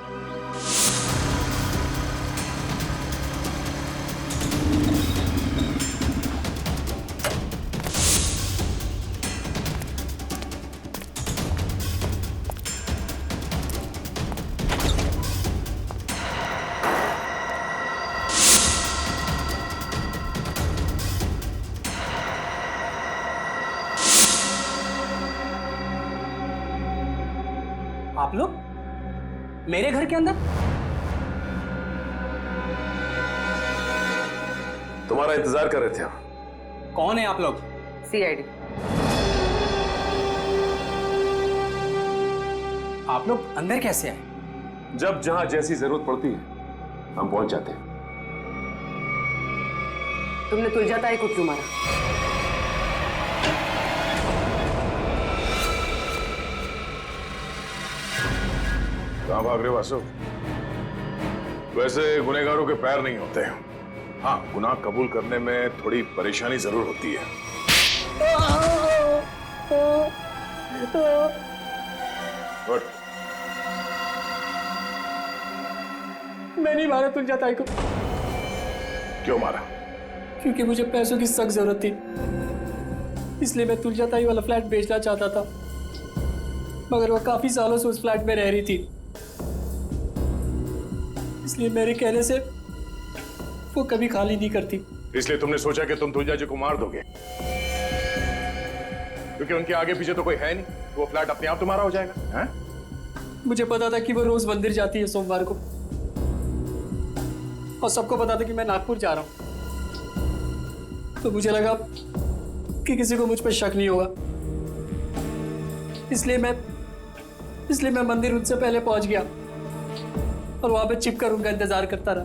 M: आप लोग मेरे घर के अंदर?
O: तुम्हारा इंतजार कर रहे थे हम।
M: कौन है आप लोग?
C: सीआईडी।
M: आप लोग अंदर कैसे आए?
O: जब जहां जैसी जरूरत पड़ती है हम पहुंच जाते हैं।
C: तुमने तुलजा ताई को क्यों मारा?
O: कहां भाग रहे हो वासु? वैसे गुनहगारों के पैर नहीं होते। हाँ, गुनाह कबूल करने में थोड़ी परेशानी जरूर होती है। But,
M: मैं नहीं मारा तुलजा ताई को।
O: क्यों मारा?
M: क्योंकि मुझे पैसों की सख्त जरूरत थी, इसलिए मैं तुलजा ताई वाला फ्लैट बेचना चाहता था, मगर वह काफी सालों से उस फ्लैट में रह रही थी, इसलिए मेरे कहने से वो कभी खाली नहीं करती।
O: इसलिए तुमने सोचा कि तुम तुलजा जी को मार दोगे, क्योंकि उनके आगे पीछे तो कोई है नहीं, वो फ्लैट अपने आप तुम्हारा हो जाएगा। हैं?
M: मुझे पता था कि वो रोज मंदिर जाती है सोमवार को, और सबको पता था कि मैं नागपुर जा रहा हूं, तो मुझे लगा कि किसी को मुझ पर शक नहीं होगा, इसलिए मैं मंदिर उनसे पहले पहुंच गया और वहां पे छिपकर उनका इंतजार करता रहा।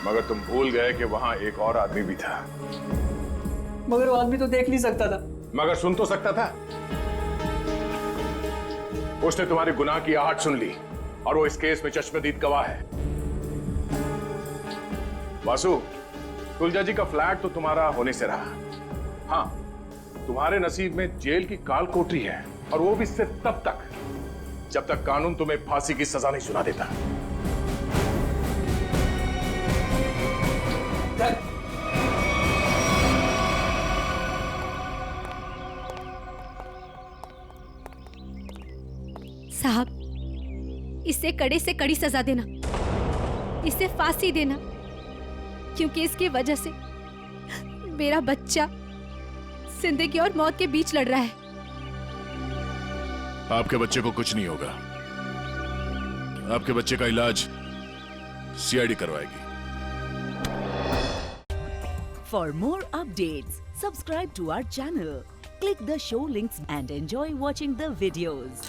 O: मगर तुम भूल गए कि वहां एक और आदमी भी था।
M: मगर वो आदमी तो देख नहीं सकता था।
O: मगर सुन तो सकता था। उसने तुम्हारे गुनाह की आहट सुन ली और वो इस केस में चश्मदीद गवाह है। वासु, तुलजा जी का फ्लैट तो तुम्हारा होने से रहा। हाँ, तुम्हारे नसीब में जेल की काल कोठरी है, और वो भी सिर्फ तब तक जब तक कानून तुम्हें फांसी की सजा नहीं सुना देता।
W: साहब, इसे कड़े से कड़ी सजा देना, इसे फांसी देना, क्योंकि इसकी वजह से मेरा बच्चा जिंदगी और मौत के बीच लड़ रहा है।
O: आपके बच्चे को कुछ नहीं होगा। आपके बच्चे का इलाज सीआईडी करवाएगी।
D: For more updates, subscribe to our channel, click the show links and enjoy watching the videos.